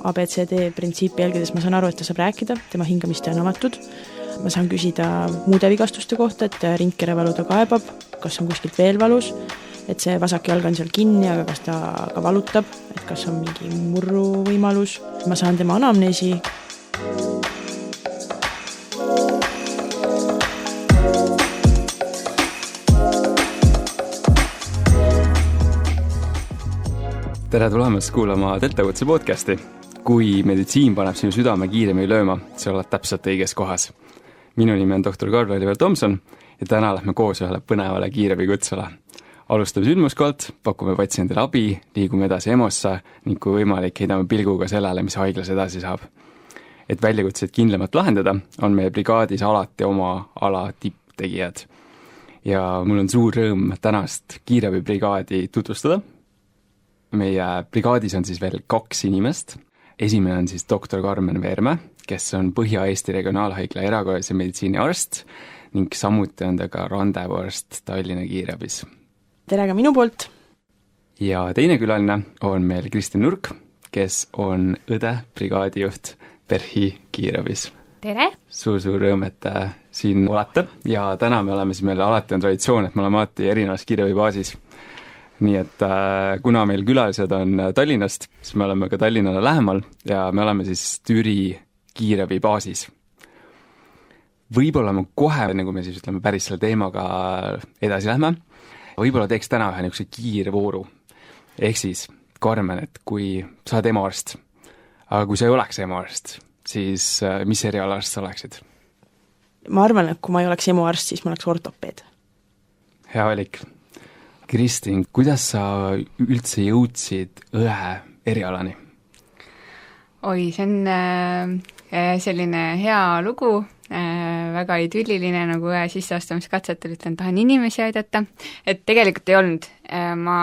ABCD printsiipi jälgides ma saan aru, et ta saab rääkida, tema hingamiste on avatud. Ma saan küsida muude vigastuste kohta, et ringkerevalu ta kaebab, kas on kuskilt veel valus, et see vasak jalg on seal kinni, aga kas ta ka valutab, et kas on mingi murru võimalus. Ma saan tema anamneesi. Tere tulemast kuulama Deltakutse podcasti. Kui meditsiin paneb sinu südame kiiremini lööma, sa oled täpselt õiges kohas. Minu nimi on doktor Karl-Oliver Tomson ja täna lähme koos ühele põnevale kiirabikutsele. Alustame sündmuskohalt, pakume patsiendile abi, liigume edasi EMO-sse ning kui võimalik, heidame pilguga sellele, mis haiglas edasi saab. Et väljakutseid kindlamalt lahendada, on meie brigaadis alati oma ala tipptegijad. Ja mul on suur rõõm tänast kiirabibrigaadi tutvustada. Meie brigaadis on siis veel 2 inimest. Esimene on siis doktor Karmen Veerme, kes on Põhja-Eesti Regionaalhaigla erakorralise meditsiini arst ning samuti on ta ka randevuarst Tallinna kiirabis. Tere ka minu poolt. Ja teine külaline on meil Kristin Nurk, kes on õde brigaadijuht PERH-i kiirabis. Tere! Suur rõõm, et siin olete ja täna me oleme siis meil alati on traditsioon, et me oleme alati erinevas kiirabibaasis. Nii et kuna meil külalised on Tallinnast, siis me oleme ka Tallinnale lähemal ja me oleme siis Türi kiirabibaasis. Võib-olla me kohe, enne kui me siis ütleme päris selle teemaga edasi lähme, võib-olla teeks täna ühe niisuguse kiirvooru. Ehk siis, Karmen, et kui sa oled EMO-arst, aga kui sa ei oleks EMO-arst, siis mis erialarst sa oleksid? Ma arvan, et kui ma ei oleks EMO-arst, siis ma oleks ortopeed. Hea valik. Kristin, kuidas sa üldse jõudsid õe erialani? Oi, see on selline hea lugu, väga idülliline, nagu õe sisseastumiskatsetel ütlen, tahan inimesi aidata. Et tegelikult ei olnud. Ma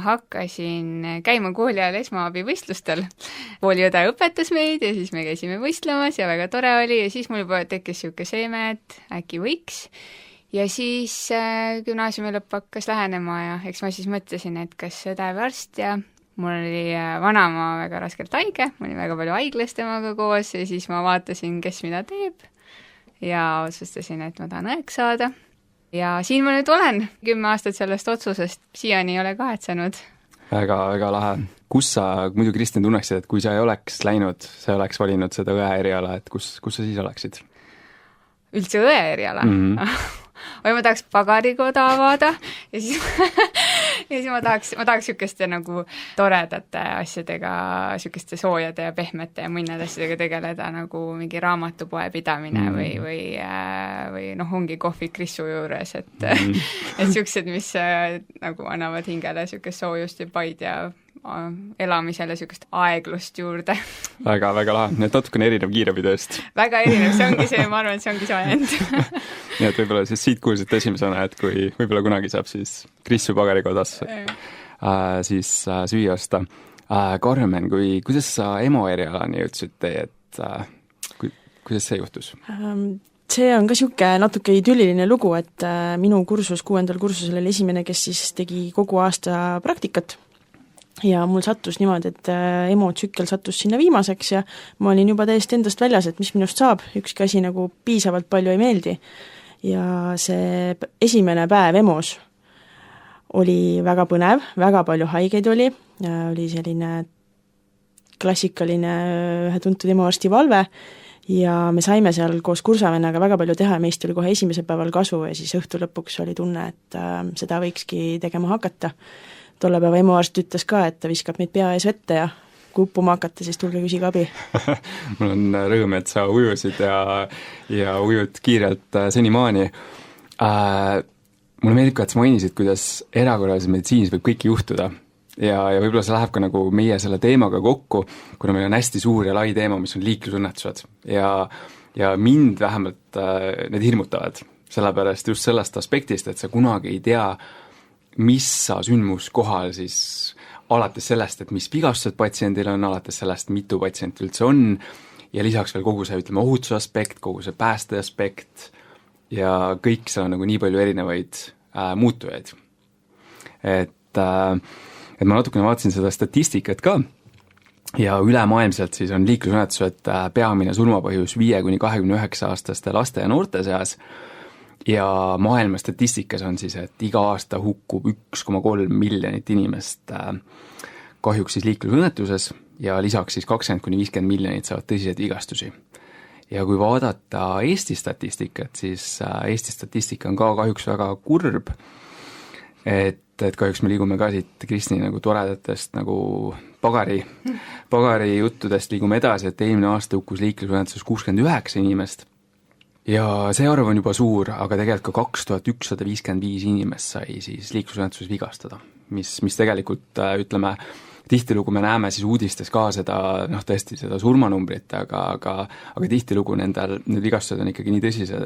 hakkasin käima kooli ajal esmaabivõistlustel. Kooliõde õpetas meid ja siis me käisime võistlemas ja väga tore oli ja siis mul juba tekkis siuke seeme, et äkki võiks. Ja siis gümnaasiumi lõpp hakkas lähenema ja eks ma siis mõtlesin, et kas õde või arst ja mul oli vanaema väga raskelt haige, mul oli väga palju haiglas temaga koos ja siis ma vaatasin, kes mida teeb ja otsustasin, et ma tahan õeks saada. Ja siin ma nüüd olen 10 aastat sellest otsusest, siiani ei ole kahetsenud. Väga lahe. Kus sa, muidu Kristin tunneksid, et kui sa ei oleks läinud, sa oleks valinud seda õe eriala, et kus sa siis oleksid? Üldse õe eriala? Või ma tahaks pagarikoda avada ja siis ma tahaks niisuguste nagu toredate asjadega, niisuguste soojade ja pehmete ja mõnnade asjadega tegeleda, nagu mingi raamatupoe pidamine või ongi kohvi krissu juures, et niisugused, mis nagu annavad hingele niisugust soojust ja paid ja elamisele niisugust aeglust juurde. Väga lahe, nii et natukene erinev kiirabitööst. Väga erinev, see ongi see, ma arvan, et see ongi see ajend. Nii et võib-olla siis siit kuulsite esimesena, et kui võib-olla kunagi saab siis Krissu pagarikodas siis süüa osta. Karmen, kuidas sa EMO erialani jõudsid teie, et kuidas see juhtus? See on ka niisugune natuke idülliline lugu, et minu kursus 6. kursusel oli esimene, kes siis tegi kogu aasta praktikat. Ja mul sattus niimoodi, et EMO-tsükkel sattus sinna viimaseks ja ma olin juba täiesti endast väljas, et mis minust saab, ükski asi nagu piisavalt palju ei meeldi. Ja see esimene päev EMO-s oli väga põnev, väga palju haigeid oli selline klassikaline ühe tuntud EMO-arsti valve ja me saime seal koos kursavennaga väga palju teha ja meist oli kohe esimesel päeval kasu ja siis õhtu lõpuks oli tunne, et seda võikski tegema hakata. Tolle päeva EMO-arst ütles ka, et ta viskab meid pea ees vette ja kui uppuma hakata, siis tulge küsige abi. Mul on rõõm, et sa ujusid ja ujud kiirelt senimaani. Mulle meeldib ka, et sa mainisid, kuidas erakorralises meditsiinis võib kõike juhtuda ja võib-olla see läheb ka nagu meie selle teemaga kokku, kuna meil on hästi suur ja lai teema, mis on liiklusõnnetused ja mind vähemalt need hirmutavad, sellepärast just sellest aspektist, et sa kunagi ei tea, mis sa sündmuskohal siis alates sellest, et mis vigastused patsiendil on, alates sellest, mitu patsienti üldse on ja lisaks veel kogu see, ütleme, ohutusaspekt, kogu see päästeaspekt ja kõik seal on nagu nii palju erinevaid muutujaid. et ma natukene vaatasin seda statistikat ka ja ülemaailmselt siis on liiklusõnnetused peamine surmapõhjus 5–29-aastaste laste ja noorte seas ja maailma statistikas on siis, et iga aasta hukkub 1,3 miljonit inimest kahjuks siis liiklusõnnetuses ja lisaks siis 20–50 miljonit saavad tõsiseid vigastusi. Ja kui vaadata Eesti statistikat, siis Eesti statistika on ka kahjuks väga kurb, et kahjuks me liigume ka siit Kristni nagu toredatest nagu pagari juttudest liigume edasi, et eelmine aasta hukkus liiklusõnnetuses 69 inimest ja see arv on juba suur, aga tegelikult ka 2155 inimest sai siis liiklusõnnetuses vigastada, mis tegelikult ütleme, tihtilugu me näeme siis uudistes ka seda, tõesti seda surmanumbrit, aga tihtilugu need vigastused on ikkagi nii tõsised,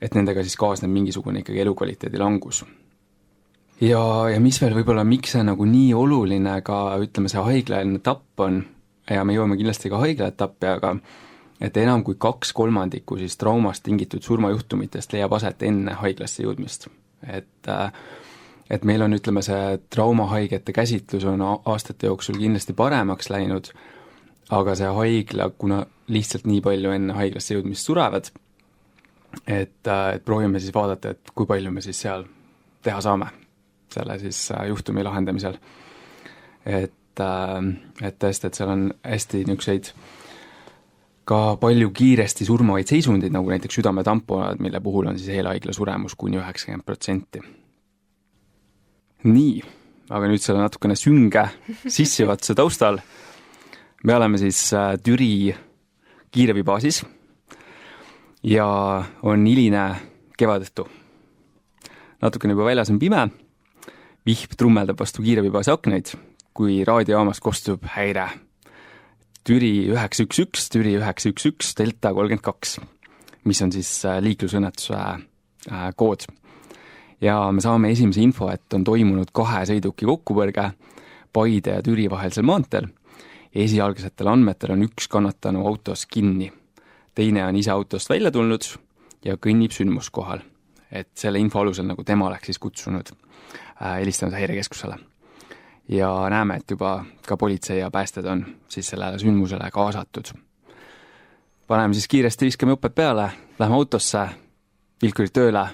et nendega siis kaasneb mingisugune ikkagi elukvaliteedi langus. Ja mis veel võib-olla, miks see nagu nii oluline ka, ütleme, see haiglaline tapp on, ja me jõuame kindlasti ka haiglaetappi, aga et enam kui 2/3 siis traumast tingitud surmajuhtumitest leiab aset enne haiglasse jõudmist. Et meil on, ütleme, see traumahaigete käsitlus on aastate jooksul kindlasti paremaks läinud, aga see haigla, kuna lihtsalt nii palju enne haiglasse jõudmist surevad, et proovime siis vaadata, et kui palju me siis seal teha saame selle siis juhtumi lahendamisel. Et tõesti, et seal on hästi niisuguseid ka palju kiiresti surmavaid seisundid, nagu näiteks südametamponad, mille puhul on siis eelhaigla suremus kuni 90%. Nii, aga nüüd selle natukene sünge sissejuhatuse taustal. Me oleme siis Türi kiirabibaasis ja on hiline kevadõhtu. Natukene juba väljas on pime, vihm trummeldab vastu kiirabibaasi akneid, kui raadiojaamas kostub häire. Türi 911, Türi 911, Delta 32, mis on siis liiklusõnnetuse kood. Ja me saame esimese info, et on toimunud 2 sõiduki kokkupõrge Paide ja Türi vahelisel maanteel. Esialgsetel andmetel on 1 kannatanu autos kinni. Teine on ise autost välja tulnud ja kõnnib sündmuskohal. Et selle info alusel nagu tema oleks siis kutsunud helistanud häirekeskusele. Ja näeme, et juba ka politsei ja päästed on siis sellele sündmusele kaasatud. Paneme siis kiiresti, viskame õpped peale, lähme autosse, vilkurid tööle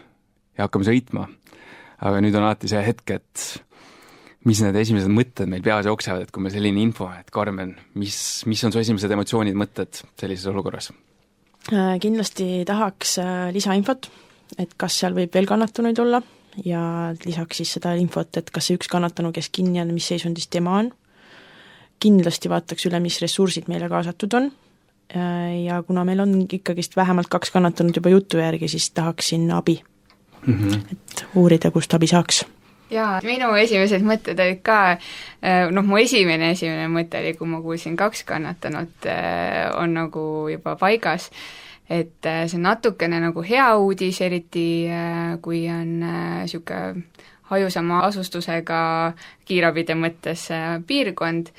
ja hakkame sõitma. Aga nüüd on alati see hetk, et mis need esimesed mõtted meil peas jooksevad, et kui me selline info, et Karmen, mis on su esimesed emotsioonid, mõtted sellises olukorras? Kindlasti tahaks lisainfot, et kas seal võib veel kannatanuid olla ja lisaks siis seda infot, et kas see 1 kannatanu, kes kinni on, mis seisundis tema on. Kindlasti vaataks üle, mis ressursid meile kaasatud on ja kuna meil on ikkagist vähemalt 2 kannatanud juba jutu järgi, siis tahaksin abi. Et uurida, kust abi saaks. Jaa, minu esimesed mõtted olid ka, mu esimene mõte oli, kui ma kuulsin 2 kannatanut, on nagu juba paigas, et see natukene nagu hea uudis, eriti kui on siuke hajusama asustusega kiirabide mõttes piirkond,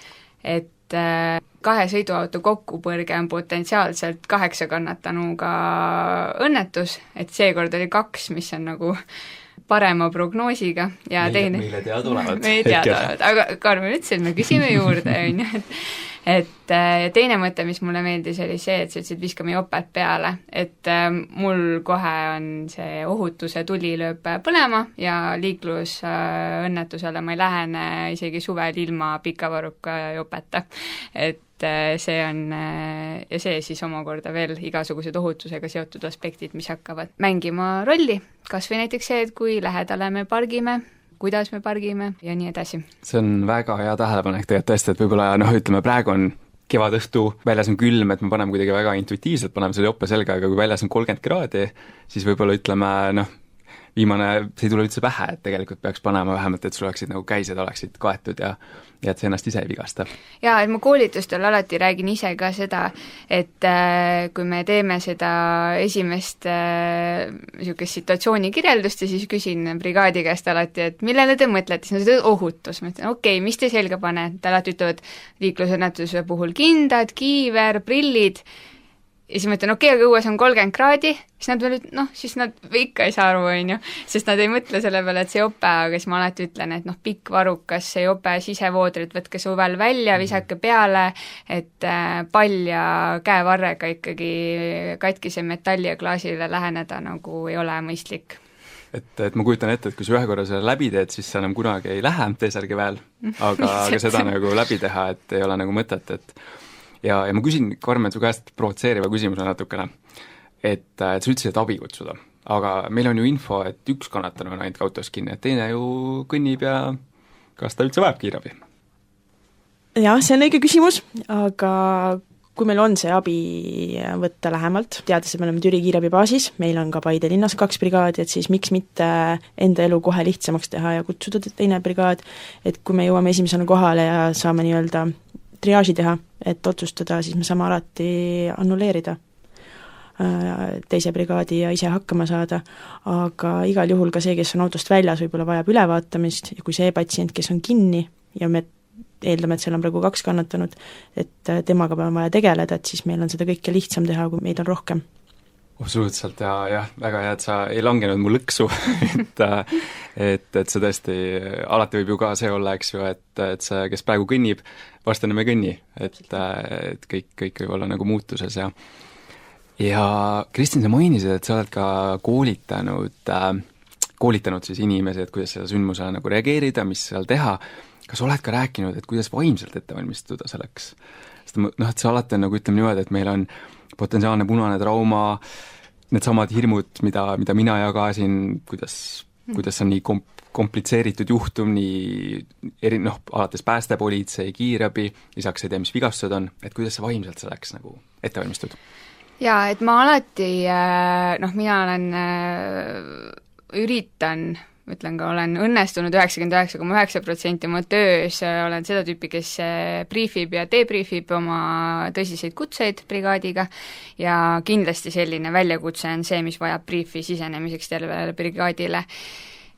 et 2 sõiduauto kokkupõrge on potentsiaalselt 8 kannatanuga õnnetus, et seekord oli 2, mis on nagu parema prognoosiga ja meile teadaolevad. Aga Karmen ütles, et me küsime juurde, on ju, et teine mõte, mis mulle meeldis, oli see, et sa ütlesid, viskame joped peale, et mul kohe on see ohutuse tuli lööb põlema ja liiklusõnnetusele ma ei lähene isegi suvel ilma pikavaruka jopeta, et see on, ja see siis omakorda veel igasugused ohutusega seotud aspektid, mis hakkavad mängima rolli, kas või näiteks see, et kui lähedale me pargime, kuidas me pargime ja nii edasi. See on väga hea tähelepanek tegelikult tõesti, et võib-olla ütleme, praegu on kevadõhtu, väljas on külm, et me paneme kuidagi väga intuitiivselt, paneme selle joppe selga, aga kui väljas on 30 kraadi, siis võib-olla ütleme, viimane, see ei tule üldse pähe, et tegelikult peaks panema vähemalt, et sul oleksid nagu käised oleksid kaetud ja et see ennast ise ei vigasta. Jaa, et ma koolitustel alati räägin ise ka seda, et kui me teeme seda esimest niisugust situatsiooni kirjeldust ja siis küsin brigaadi käest alati, et millele te mõtlete, siis nad ütlevad ohutus, ma ütlen, okei, mis te selga panete, alati ütlevad liiklusõnnetuse puhul kindad, kiiver, prillid ja siis ma ütlen, okei, aga õues on 30 kraadi, siis nad veel, siis nad ikka ei saa aru, on ju, sest nad ei mõtle selle peale, et see jope, aga siis ma alati ütlen, et pikk varukas, see jope, sisevoodrid, võtke suvel välja, visake peale, et pall ja käevarrega ikkagi katkise metalli ja klaasile läheneda nagu ei ole mõistlik. Et ma kujutan ette, et kui sa ühe korra selle läbi teed, siis sa enam kunagi ei lähe teisargi veel, aga seda nagu läbi teha, et ei ole nagu mõtet, et ja ma küsin, Karmen, su käest provotseeriva küsimuse natukene, et sa ütlesid, et abi kutsuda, aga meil on ju info, et üks kannatanu on ainult autos kinni, et teine ju kõnnib ja kas ta üldse vajab kiirabi? Jah, see on õige küsimus, aga kui meil on see abi võtta lähemalt, teades, et me oleme Türi kiirabi baasis, meil on ka Paide linnas 2 brigaadi, et siis miks mitte enda elu kohe lihtsamaks teha ja kutsuda teine brigaad, et kui me jõuame esimesena kohale ja saame nii-öelda triaaži teha, et otsustada, siis me saame alati annulleerida teise brigaadi ja ise hakkama saada, aga igal juhul ka see, kes on autost väljas, võib-olla vajab ülevaatamist ja kui see patsient, kes on kinni ja me eeldame, et seal on praegu 2 kannatanud, et temaga peame vaja tegeleda, et siis meil on seda kõike lihtsam teha, kui meid on rohkem. Absoluutselt ja jah, väga hea, et sa ei langenud mu lõksu, et see tõesti, alati võib ju ka see olla, eks ju, et see, kes praegu kõnnib, vast enam ei kõnni, et kõik võib olla nagu muutuses ja Kristin, sa mainisid, et sa oled ka koolitanud siis inimesi, et kuidas selle sündmusele nagu reageerida, mis seal teha, kas oled ka rääkinud, et kuidas vaimselt ette valmistuda selleks? Sest et see alati on nagu ütleme niimoodi, et meil on potentsiaalne punane trauma, needsamad hirmud, mida mina jagasin, kuidas see on nii komplitseeritud juhtum, nii alates päästepolitsei, kiirabi, lisaks ei tea, mis vigastused on, et kuidas sa vaimselt selleks nagu ette valmistud? Jaa, et ma alati, mina olen, üritan, ütlen ka, olen õnnestunud 99,9% oma töös, olen seda tüüpi, kes briefib ja debriefib oma tõsiseid kutseid brigaadiga ja kindlasti selline väljakutse on see, mis vajab briefi sisenemiseks tervele brigaadile.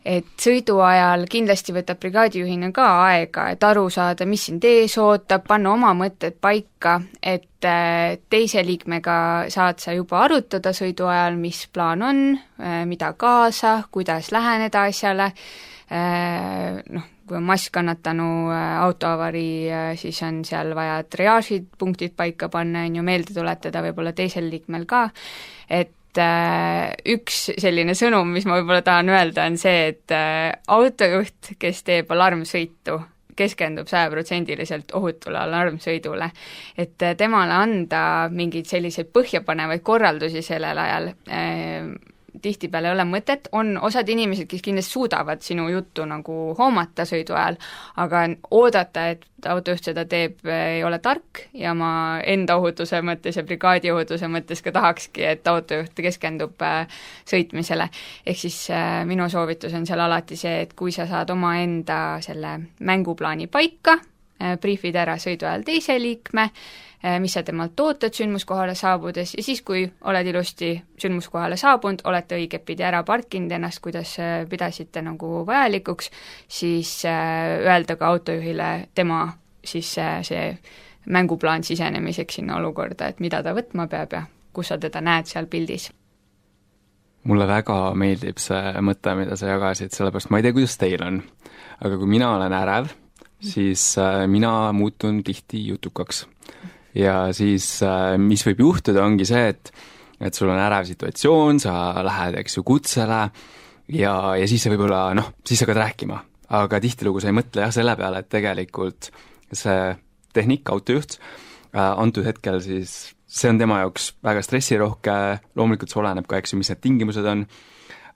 Et sõidu ajal kindlasti võtab brigaadijuhina ka aega, et aru saada, mis sind ees ootab, panna oma mõtted paika, et teise liikmega saad sa juba arutada sõidu ajal, mis plaan on, mida kaasa, kuidas läheneda asjale, kui on masskannatanu autoavarii, siis on seal vaja triaažid, punktid paika panna, on ju meelde tuletada võib-olla teisel liikmel ka, et üks selline sõnum, mis ma võib-olla tahan öelda, on see, et autojuht, kes teeb alarmsõitu, keskendub 100% ohutule alarmsõidule. Et temale anda mingeid selliseid põhjapanevaid korraldusi sellel ajal tihtipeale ei ole mõtet, on osad inimesed, kes kindlasti suudavad sinu juttu nagu hoomata sõidu ajal, aga oodata, et autojuht seda teeb, ei ole tark ja ma enda ohutuse mõttes ja brigaadi ohutuse mõttes ka tahakski, et autojuht keskendub sõitmisele. Ehk siis minu soovitus on seal alati see, et kui sa saad omaenda selle mänguplaani paika, briefid ära sõidu ajal teise liikme, mis sa temalt ootad sündmuskohale saabudes ja siis, kui oled ilusti sündmuskohale saabunud, olete õigetpidi ära parkinud ennast, kuidas pidasite nagu vajalikuks, siis öelda ka autojuhile tema siis see mänguplaan sisenemiseks sinna olukorda, et mida ta võtma peab ja kus sa teda näed seal pildis. Mulle väga meeldib see mõte, mida sa jagasid, sellepärast ma ei tea, kuidas teil on, aga kui mina olen ärev, siis mina muutun tihti jutukaks. Ja siis, mis võib juhtuda, ongi see, et sul on ärev situatsioon, sa lähed, eks ju, kutsele ja siis sa võib-olla, siis sa hakkad rääkima. Aga tihtilugu sa ei mõtle selle peale, et tegelikult see tehnik, autojuht, antud hetkel siis see on tema jaoks väga stressirohke, loomulikult see oleneb ka, eks ju, mis need tingimused on,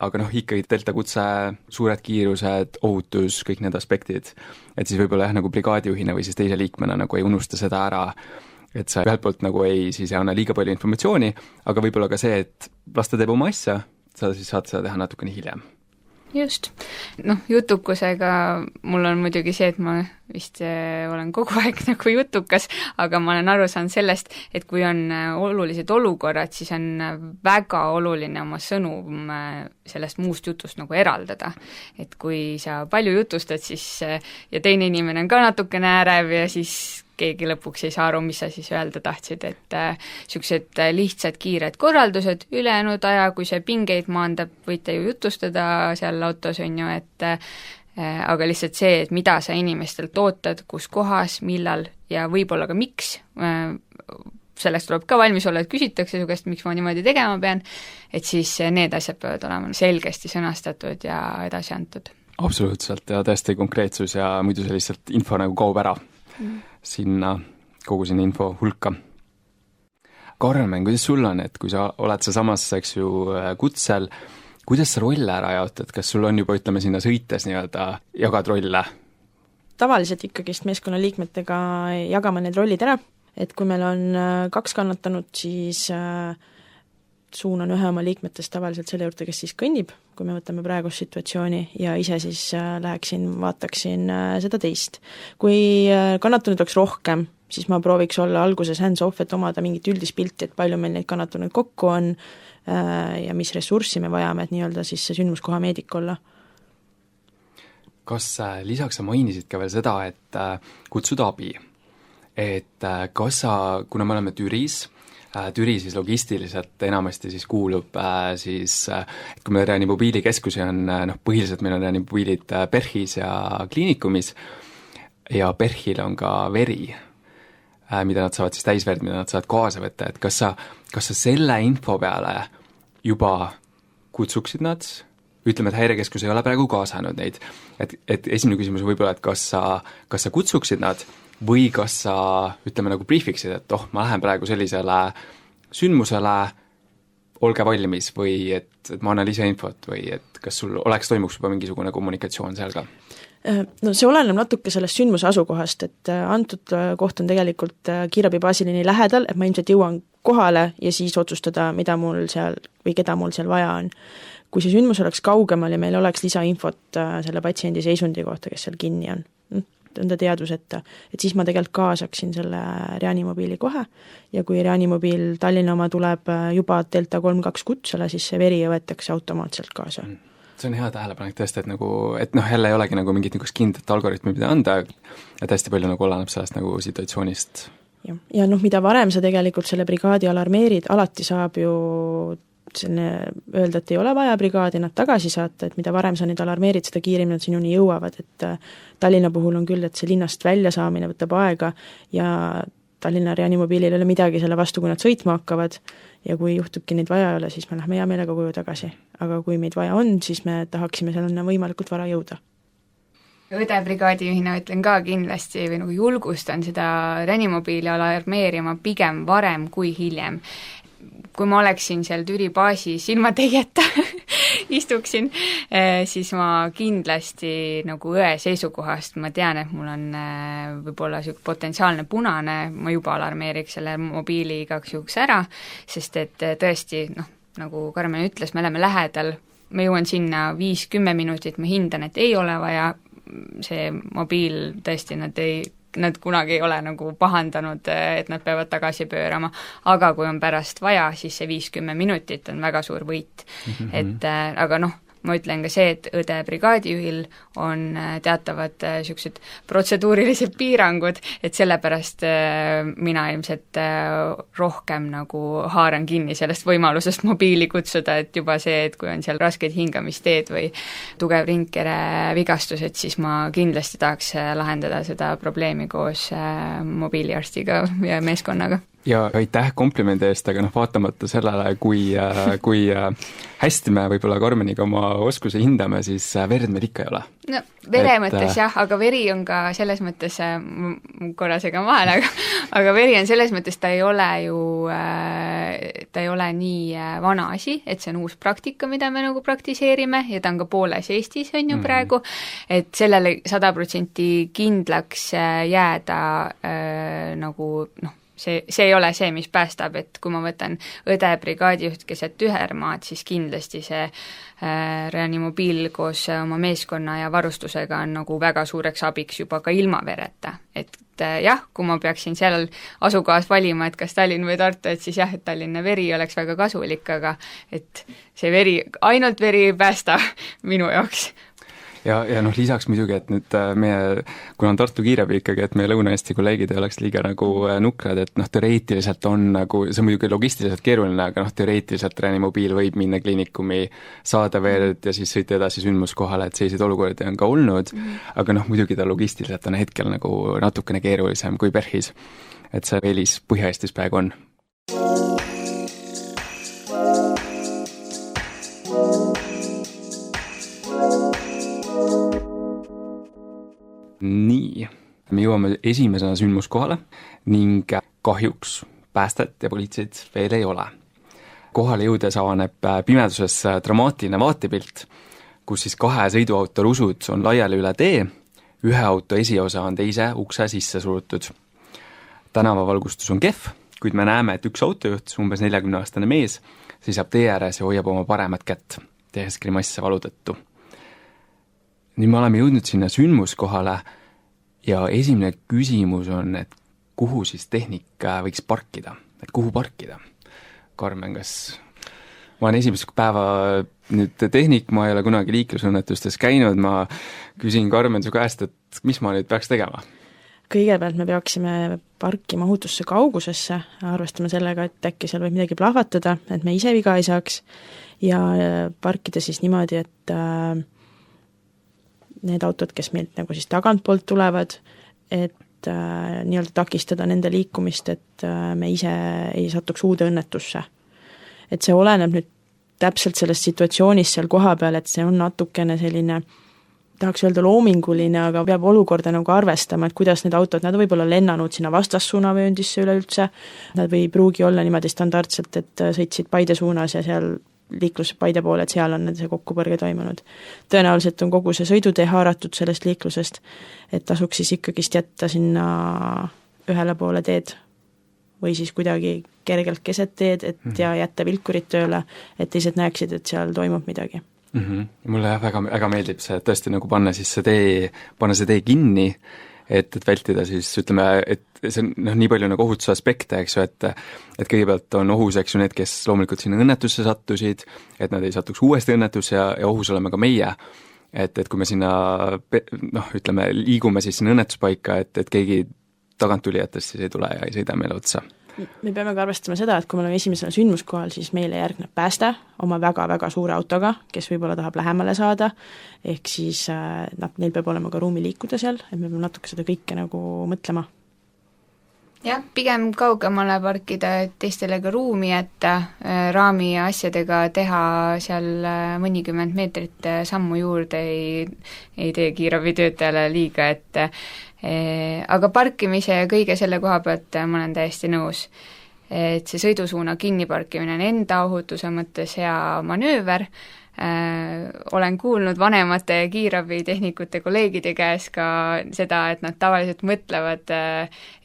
aga ikkagi delta kutse, suured kiirused, ohutus, kõik need aspektid, et siis võib-olla nagu brigaadijuhina või siis teise liikmena nagu ei unusta seda ära, et sa ühelt poolt nagu siis ei anna liiga palju informatsiooni, aga võib-olla ka see, et las ta teeb oma asja, sa siis saad seda teha natukene hiljem. Just. Jutukusega mul on muidugi see, et ma vist olen kogu aeg nagu jutukas, aga ma olen aru saanud sellest, et kui on olulised olukorrad, siis on väga oluline oma sõnum sellest muust jutust nagu eraldada. Et kui sa palju jutustad, siis ja teine inimene on ka natukene ärev ja siis keegi lõpuks ei saa aru, mis sa siis öelda tahtsid, et niisugused lihtsad kiired korraldused, ülejäänud aja, kui see pingeid maandab, võite ju jutustada seal autos, on ju, et aga lihtsalt see, et mida sa inimestelt ootad, kus kohas, millal ja võib-olla ka miks, sellest tuleb ka valmis olla, et küsitakse su käest, miks ma niimoodi tegema pean, et siis need asjad peavad olema selgesti sõnastatud ja edasi antud. Absoluutselt ja tõesti konkreetsus ja muidu see lihtsalt info nagu kaob ära sinna, kogu sinna info hulka. Karmen, kuidas sul on, et kui sa oled seesamas, eks ju, kutsel, kuidas sa rolle ära jaotad, kas sul on juba, ütleme, sinna sõites nii-öelda jagad rolle? Tavaliselt ikkagist meeskonnaliikmetega jagame need rollid ära, et kui meil on 2 kannatanut, siis suunan ühe oma liikmetest tavaliselt selle juurde, kes siis kõnnib, kui me võtame praegust situatsiooni ja ise siis läheksin, vaataksin seda teist. Kui kannatunud oleks rohkem, siis ma prooviks olla alguses hands-off, et omada mingit üldist pilti, et palju meil neid kannatunud kokku on ja mis ressurssi me vajame, et nii-öelda siis see sündmuskoha meedik olla. Kas lisaks sa mainisid ka veel seda, et kutsuda abi? Et kas sa, kuna me oleme Türis siis logistiliselt enamasti siis kuulub siis, et kui meil reanimobiilikeskusi on, põhiliselt meil on reanimobiilid PERH-is ja kliinikumis ja PERH-il on ka veri, mida nad saavad siis täisverd, mida nad saavad kaasa võtta, et kas sa selle info peale juba kutsuksid nad, ütleme, et häirekeskus ei ole praegu kaasanud neid, et esimene küsimus võib-olla, et kas sa kutsuksid nad või kas sa, ütleme, nagu briifiksid, et ma lähen praegu sellisele sündmusele, olge valmis või et ma annan lisainfot või et kas sul toimuks juba mingisugune kommunikatsioon seal ka? No see oleneb natuke sellest sündmuse asukohast, et antud koht on tegelikult kiirabibaasile nii lähedal, et ma ilmselt jõuan kohale ja siis otsustada, mida mul seal või keda mul seal vaja on. Kui see sündmus oleks kaugemal ja meil oleks lisainfot selle patsiendi seisundi kohta, kes seal kinni on ta teadvus, et siis ma tegelikult kaasaksin selle reanimobiili kohe ja kui reanimobiil Tallinna oma tuleb juba Delta 32 kutsele, siis see veri võetakse automaatselt kaasa. See on hea tähelepanek tõesti, et jälle ei olegi nagu mingit kindlat algoritmi, mida anda, ja hästi palju nagu oleneb sellest nagu situatsioonist. Ja mida varem sa tegelikult selle brigaadi alarmeerid, alati saab ju öelda, et ei ole vaja brigaadi nad tagasi saata, et mida varem sa neid alarmeerid, seda kiiremini nad sinuni jõuavad, et Tallinna puhul on küll, et see linnast välja saamine võtab aega ja Tallinna reanimobiilil ei ole midagi selle vastu, kui nad sõitma hakkavad ja kui juhtubki neid vaja ei ole, siis me lähme hea meelega koju tagasi. Aga kui meid vaja on, siis me tahaksime sellena võimalikult vara jõuda. Õdebrigaadijuhina ütlen ka kindlasti või nagu julgustan seda reanimobiili alarmeerima pigem varem kui hiljem. Kui ma oleksin seal Türi baasis ilma teieta istuksin, siis ma kindlasti nagu õe seisukohast, ma tean, et mul on võib-olla potentsiaalne punane, ma juba alarmeeriks selle mobiili igaks juhuks ära, sest et tõesti, nagu Karmen ütles, me oleme lähedal, ma jõuan sinna 5-10 minutit, ma hindan, et ei ole vaja, see mobiil tõesti, nad kunagi ei ole nagu pahandanud, et nad peavad tagasi pöörama, aga kui on pärast vaja, siis see 5-10 minutit on väga suur võit. Et aga ma ütlen ka see, et õdebrigaadijuhil on teatavad niisugused protseduurilised piirangud, et sellepärast mina ilmselt rohkem nagu haaran kinni sellest võimalusest mobiili kutsuda, et juba see, et kui on seal rasked hingamisteed või tugev ringkere vigastus, et siis ma kindlasti tahaks lahendada seda probleemi koos mobiiliarstiga ja meeskonnaga. Ja aitäh komplimendi eest, aga vaatamata sellele, kui hästi me võib-olla Karmeniga oma oskuse hindame, siis verd meil ikka ei ole. No vere mõttes jah, aga veri on ka selles mõttes, korra segan vahele, aga veri on selles mõttes, ta ei ole nii vana asi, et see on uus praktika, mida me nagu praktiseerime ja ta on ka pooles Eestis, on ju praegu, et sellele 100% kindlaks jääda nagu see ei ole see, mis päästab, et kui ma võtan õdebrigaadijuht keset Tühermaad, siis kindlasti see reanimobiil koos oma meeskonna ja varustusega on nagu väga suureks abiks juba ka ilma vereta. Et jah, kui ma peaksin seal asukohas valima, et kas Tallinn või Tartu, et siis jah, et Tallinna veri oleks väga kasulik, aga et see veri, ainult veri ei päästa minu jaoks. ja noh, lisaks muidugi, et nüüd kuna on Tartu kiirabi ikkagi, et meie Lõuna-Eesti kolleegid ei oleks liiga nagu nukrad, et noh, teoreetiliselt on nagu, see on muidugi logistiliselt keeruline, aga noh, teoreetiliselt reanimobiil võib minna kliinikumi, saada verd ja siis sõita edasi sündmuskohale, et selliseid olukordi on ka olnud, aga noh, muidugi ta logistiliselt on hetkel nagu natukene keerulisem kui PERH-is, et see eelis Põhja-Eestis praegu on. Nii, me jõuame esimesena sündmuskohale ning kahjuks päästet ja politseid veel ei ole. Kohale jõudes avaneb pimeduses dramaatiline vaatepilt, kus siis 2 sõiduauto rusud on laiali üle tee, ühe auto esiosa on teise ukse sisse surutud. Tänavavalgustus on kehv, kuid me näeme, et üks autojuht, umbes 40-aastane mees, seisab tee ääres ja hoiab oma paremat kätt, tehes grimasse valu tõttu. Nüüd me oleme jõudnud sinna sündmuskohale ja esimene küsimus on, et kuhu siis tehnika võiks parkida, et kuhu parkida? Karmen, kas ma olen esimest päeva nüüd tehnik, ma ei ole kunagi liiklusõnnetustes käinud, ma küsin Karmen su käest, et mis ma nüüd peaks tegema? Kõigepealt me peaksime parkima ohutusse kaugusesse, arvestama sellega, et äkki seal võib midagi plahvatada, et me ise viga ei saaks ja parkida siis niimoodi, et need autod, kes meilt nagu siis tagantpoolt tulevad, et nii-öelda takistada nende liikumist, et me ise ei satuks uude õnnetusse. Et see oleneb nüüd täpselt sellest situatsioonist seal koha peal, et see on natukene selline, tahaks öelda loominguline, aga peab olukorda nagu arvestama, et kuidas need autod, nad võib olla lennanud sinna vastassuunavööndisse üleüldse, nad või pruugi olla niimoodi standardselt, et sõitsid Paide suunas ja seal liiklus Paide poole, et seal on see kokkupõrge toimunud. Tõenäoliselt on kogu see sõidutee haaratud sellest liiklusest, et tasuks siis ikkagist jätta sinna ühele poole teed või siis kuidagi kergelt keset teed, et ja jätta vilkurid tööle, et teised näeksid, et seal toimub midagi. Mulle väga meeldib see, et tõesti nagu panna see tee kinni, et vältida siis, ütleme, et see on nii palju nagu ohutuse aspekte, eks ju, et kõigepealt on ohus, eks ju, need, kes loomulikult sinna õnnetusse sattusid, et nad ei satuks uuesti õnnetusse ja ohus oleme ka meie, et kui me sinna, ütleme, liigume siis sinna õnnetuspaika, et keegi taganttulijatest siis ei tule ja ei sõida meile otsa. Me peame ka arvestama seda, et kui me oleme esimesel sündmuskohal, siis meile järgneb pääste oma väga-väga suure autoga, kes võib-olla tahab lähemale saada, ehk siis neil peab olema ka ruumi liikuda seal, et me peame natuke seda kõike nagu mõtlema. Jah, pigem kaugemale parkida, et teistele ka ruumi jätta, raami ja asjadega teha seal mõnikümmend meetrit sammu juurde, ei tee kiirabitöötajale liiga, aga parkimise ja kõige selle koha pealt ma olen täiesti nõus, et see sõidusuuna kinniparkimine on enda ohutuse mõttes hea manööver. Olen kuulnud vanemate kiirabitehnikute kolleegide käes ka seda, et nad tavaliselt mõtlevad,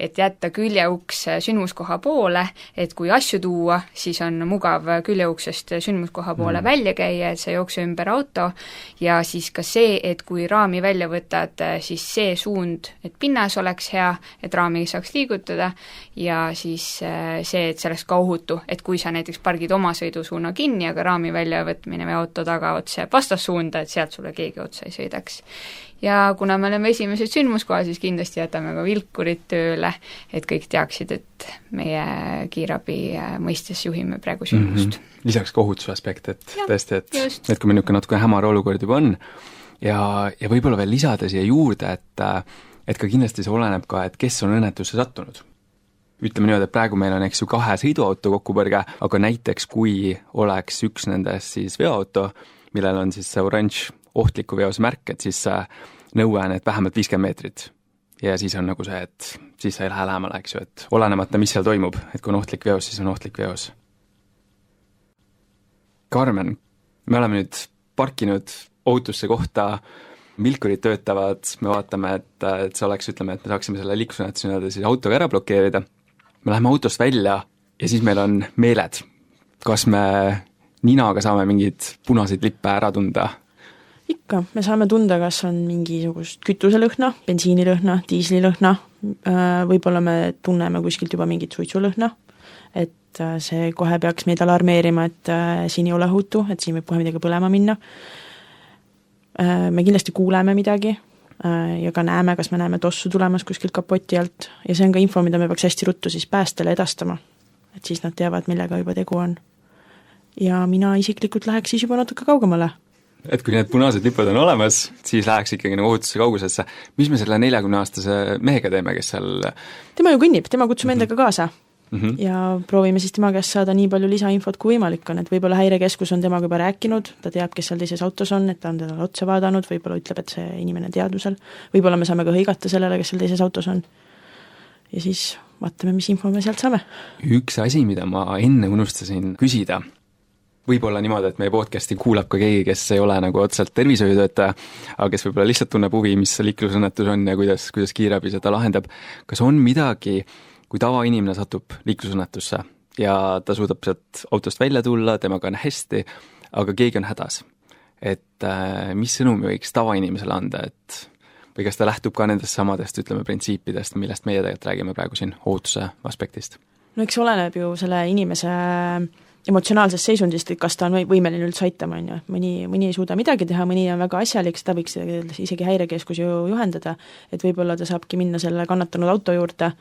et jätta küljeuks sündmuskoha poole, et kui asju tuua, siis on mugav küljeuksest sündmuskoha poole välja käia, et sa jookse ümber auto ja siis ka see, et kui raami välja võtad, siis see suund, et pinnas oleks hea, et raami saaks liigutada ja siis see, et see oleks ka ohutu, et kui sa näiteks pargid oma sõidusuuna kinni, aga raami väljavõtmine või auto taga otse vastassuunda, et sealt sulle keegi otsa ei sõidaks. Ja kuna me oleme esimesed sündmuskoha, siis kindlasti jätame ka vilkurid tööle, et kõik teaksid, et meie kiirabi mõistes juhime praegu sündmust. Lisaks ka ohutuse aspekt, et tõesti, et kui meil natuke hämar olukord juba on ja võib-olla veel lisada siia juurde, et ka kindlasti see oleneb ka, et kes on õnnetusse sattunud. Ütleme niimoodi, et praegu meil on, eks ju, 2 sõiduauto kokkupõrge, aga näiteks kui oleks üks nendest siis veoauto, millel on siis see oranž ohtliku veose märk, et siis nõue on, et vähemalt 50 meetrit. Ja siis on nagu see, et siis sa ei lähe lähemale, eks ju, et olenemata, mis seal toimub, et kui on ohtlik veos, siis on ohtlik veos. Karmen, me oleme nüüd parkinud ohutusse kohta, vilkurid töötavad, me vaatame, et see oleks, ütleme, et me saaksime selle liiklusõnnetuse siis autoga ära blokeerida. Me läheme autost välja ja siis meil on meeled. Kas me ninaga saame mingid punaseid lippe ära tunda? Ikka, me saame tunda, kas on mingisugust kütuselõhna, bensiinilõhna, diislilõhna, võib-olla me tunneme kuskilt juba mingit suitsulõhna, et see kohe peaks meid alarmeerima, et siin ei ole ohutu, et siin võib kohe midagi põlema minna. me kindlasti kuuleme midagi ja ka näeme, kas me näeme tossu tulemas kuskilt kapoti alt ja see on ka info, mida me peaks hästi ruttu siis päästele edastama. Et siis nad teavad, millega juba tegu on. Ja mina isiklikult läheks siis juba natuke kaugemale. Et kui need punased lipud on olemas, siis läheks ikkagi nagu ohutuse kaugusesse. Mis me selle 40-aastase mehega teeme, kes seal... Tema ju kõnnib, tema kutsume endaga kaasa. Ja proovime siis tema käest saada nii palju lisainfot kui võimalik on, et võib-olla häirekeskus on temaga juba rääkinud, ta teab, kes seal teises autos on, et ta on teda otsa vaadanud, võib-olla ütleb, et see inimene teadvusel, võib-olla me saame ka hõigata sellele, kes seal teises autos on. Ja siis vaatame, mis info me sealt saame. Üks asi, mida ma enne unustasin küsida, võib-olla niimoodi, et meie podcasti kuulab ka keegi, kes ei ole nagu otseselt tervishoiutöötaja, aga kes võib-olla lihtsalt tunneb huvi, mis see liiklusõnnetus on ja kuidas kiirabi seda lahendab. Kas on midagi, kui tavainimene satub liiklusõnnetusse ja ta suudab sealt autost välja tulla, temaga on hästi, aga keegi on hädas. Et mis sõnumi võiks tavainimesele anda, et või kas ta lähtub ka nendest samadest, ütleme, printsiipidest, millest meie tegelikult räägime praegu siin ohutuse aspektist? No eks oleneb ju selle inimese emotsionaalsest seisundist, et kas ta on võimeline üldse aitama, on ju. Mõni ei suuda midagi teha, mõni on väga asjalik, seda võiks isegi häirekeskus ju juhendada, et võib-olla ta saabki minna selle kannatanud auto juurde,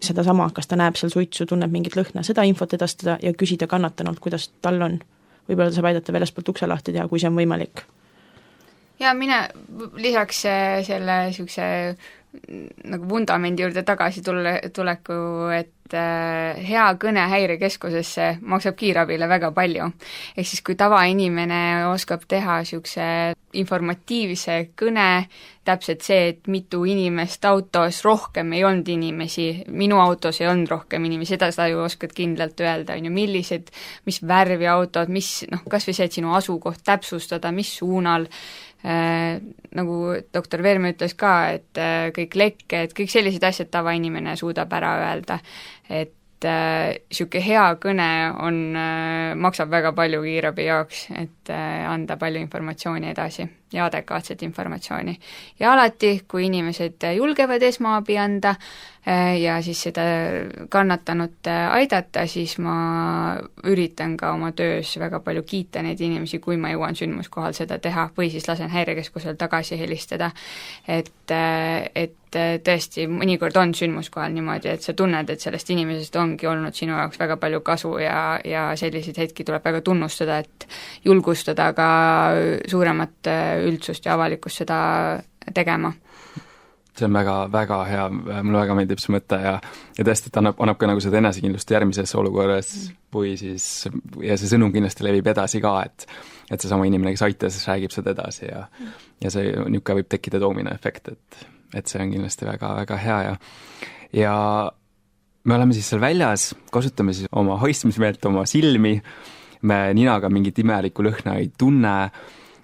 seda sama, kas ta näeb seal suitsu, tunneb mingit lõhna, seda infot edastada ja küsida kannatanult, kuidas tal on. Võib-olla ta saab aidata väljastpoolt ukse lahti teha, kui see on võimalik. Ja mina lisaks selle niisuguse nagu vundamendi juurde tagasi tuleku, et hea kõne häirekeskusesse maksab kiirabile väga palju. Ehk siis kui tavainimene oskab teha niisuguse informatiivse kõne, täpselt see, et mitu inimest autos, rohkem ei olnud inimesi, minu autos ei olnud rohkem inimesi, seda sa ju oskad kindlalt öelda, on ju, millised, mis värvi autod, mis, kas või see, et sinu asukoht täpsustada, mis suunal, nagu doktor Verme ütles ka, et kõik lekked, kõik sellised asjad tavainimene suudab ära öelda, et niisugune hea kõne maksab väga palju kiirabi jaoks, et anda palju informatsiooni edasi ja adekvaatset informatsiooni. Ja alati, kui inimesed julgevad esmaabi anda ja siis seda kannatanut aidata, siis ma üritan ka oma töös väga palju kiita neid inimesi, kui ma jõuan sündmuskohal seda teha või siis lasen häirekeskusel tagasi helistada, et tõesti, mõnikord on sündmuskohal niimoodi, et sa tunned, et sellest inimesest ongi olnud sinu jaoks väga palju kasu ja selliseid hetki tuleb väga tunnustada, et julgustada ka suuremat üldsust ja avalikkust seda tegema. See on väga, väga hea, mulle väga meeldib see mõte ja tõesti, et annab ka nagu seda enesekindlust järgmises olukorras või siis, ja see sõnum kindlasti levib edasi ka, et see sama inimene, kes aitas, räägib seda edasi ja see niisugune võib tekkida dominoefekt, et see on kindlasti väga, väga hea ja me oleme siis seal väljas, kasutame siis oma haistmismeelt, oma silmi, me ninaga mingit imelikku lõhna ei tunne,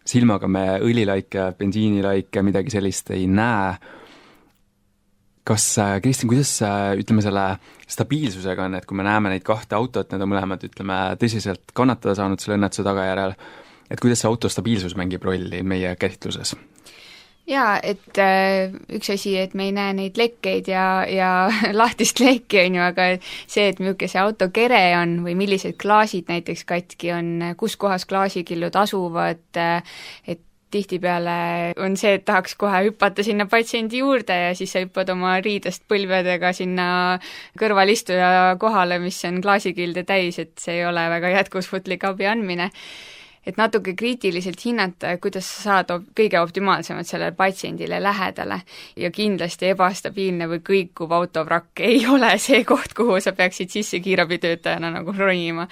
silmaga me õlilaike, bensiinilaike, midagi sellist ei näe. Kas, Kristin, kuidas ütleme selle stabiilsusega on, et kui me näeme neid kahte autot, need on mõlemad, ütleme, tõsiselt kannatada saanud selle õnnetuse tagajärjel, et kuidas see auto stabiilsus mängib rolli meie käsitluses? Jaa, et üks asi, et me ei näe neid lekkeid ja lahtist lekki on ju, aga see, et milline see auto kere on või millised klaasid näiteks katki on, kus kohas klaasikillud asuvad, et tihtipeale on see, et tahaks kohe hüppata sinna patsiendi juurde ja siis sa hüppad oma riidest põlvedega sinna kõrvalistuja kohale, mis on klaasikilde täis, et see ei ole väga jätkusvõtlik abi andmine. Et natuke kriitiliselt hinnata, kuidas sa saad kõige optimaalsemalt sellele patsiendile lähedale ja kindlasti ebastabiilne või kõikuv autovrakk ei ole see koht, kuhu sa peaksid sisse kiirabitöötajana nagu ronima.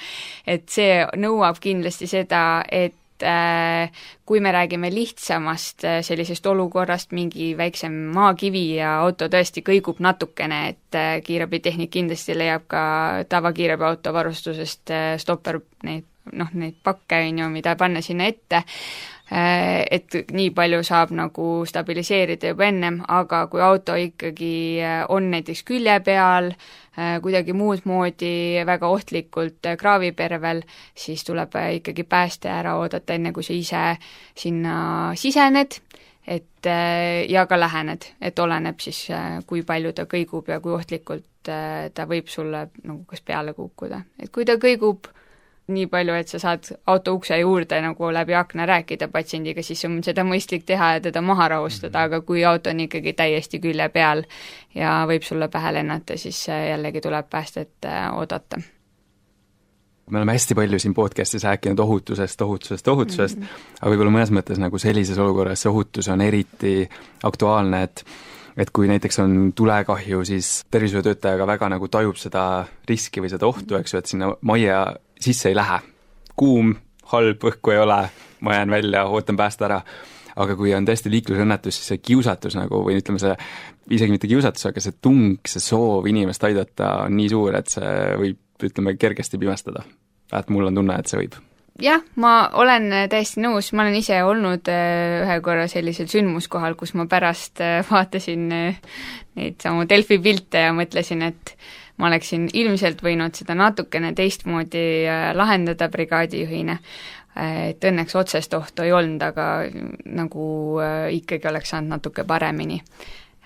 Et see nõuab kindlasti seda, et kui me räägime lihtsamast sellisest olukorrast, mingi väiksem maakivi ja auto tõesti kõigub natukene, et kiirabitehnik kindlasti leiab ka tavakiirabiauto varustusest stopper neid pakke, mida panna sinna ette, et nii palju saab nagu stabiliseerida juba ennem, aga kui auto ikkagi on näiteks külje peal, kuidagi muud moodi väga ohtlikult kraavipervel, siis tuleb ikkagi pääste ära oodata, enne kui sa ise sinna sisened, ja ka lähened, et oleneb siis, kui palju ta kõigub ja kui ohtlikult ta võib sulle nagu kas peale kukkuda. Et kui ta kõigub nii palju, et sa saad auto ukse juurde nagu läbi akna rääkida patsiendiga, siis on seda mõistlik teha ja teda maha rahustada, aga kui auto on ikkagi täiesti külje peal ja võib sulle pähe lennata, siis jällegi tuleb päästet oodata. Me oleme hästi palju siin podcastis rääkinud ohutusest, aga võib-olla mõnes mõttes nagu sellises olukorras see ohutus on eriti aktuaalne, et kui näiteks on tulekahju, siis tervishoiutöötajaga väga nagu tajub seda riski või seda ohtu, eks ju, et sinna majja sisse ei lähe. Kuum, halb, õhku ei ole, ma jään välja, ootan päästa ära. Aga kui on tõesti liiklusõnnetus, siis see kiusatus nagu, või ütleme see, isegi mitte kiusatus, aga see tung, see soov inimest aidata on nii suur, et see võib, ütleme, kergesti pimestada. Et mul on tunne, et see võib. Jah, ma olen täiesti nõus, ma olen ise olnud ühe korra sellisel sündmuskohal, kus ma pärast vaatasin neid samu Delfi pilte ja mõtlesin, et ma oleksin ilmselt võinud seda natukene teistmoodi lahendada brigaadijuhina. Et õnneks otsest ohtu ei olnud, aga nagu ikkagi oleks saanud natuke paremini.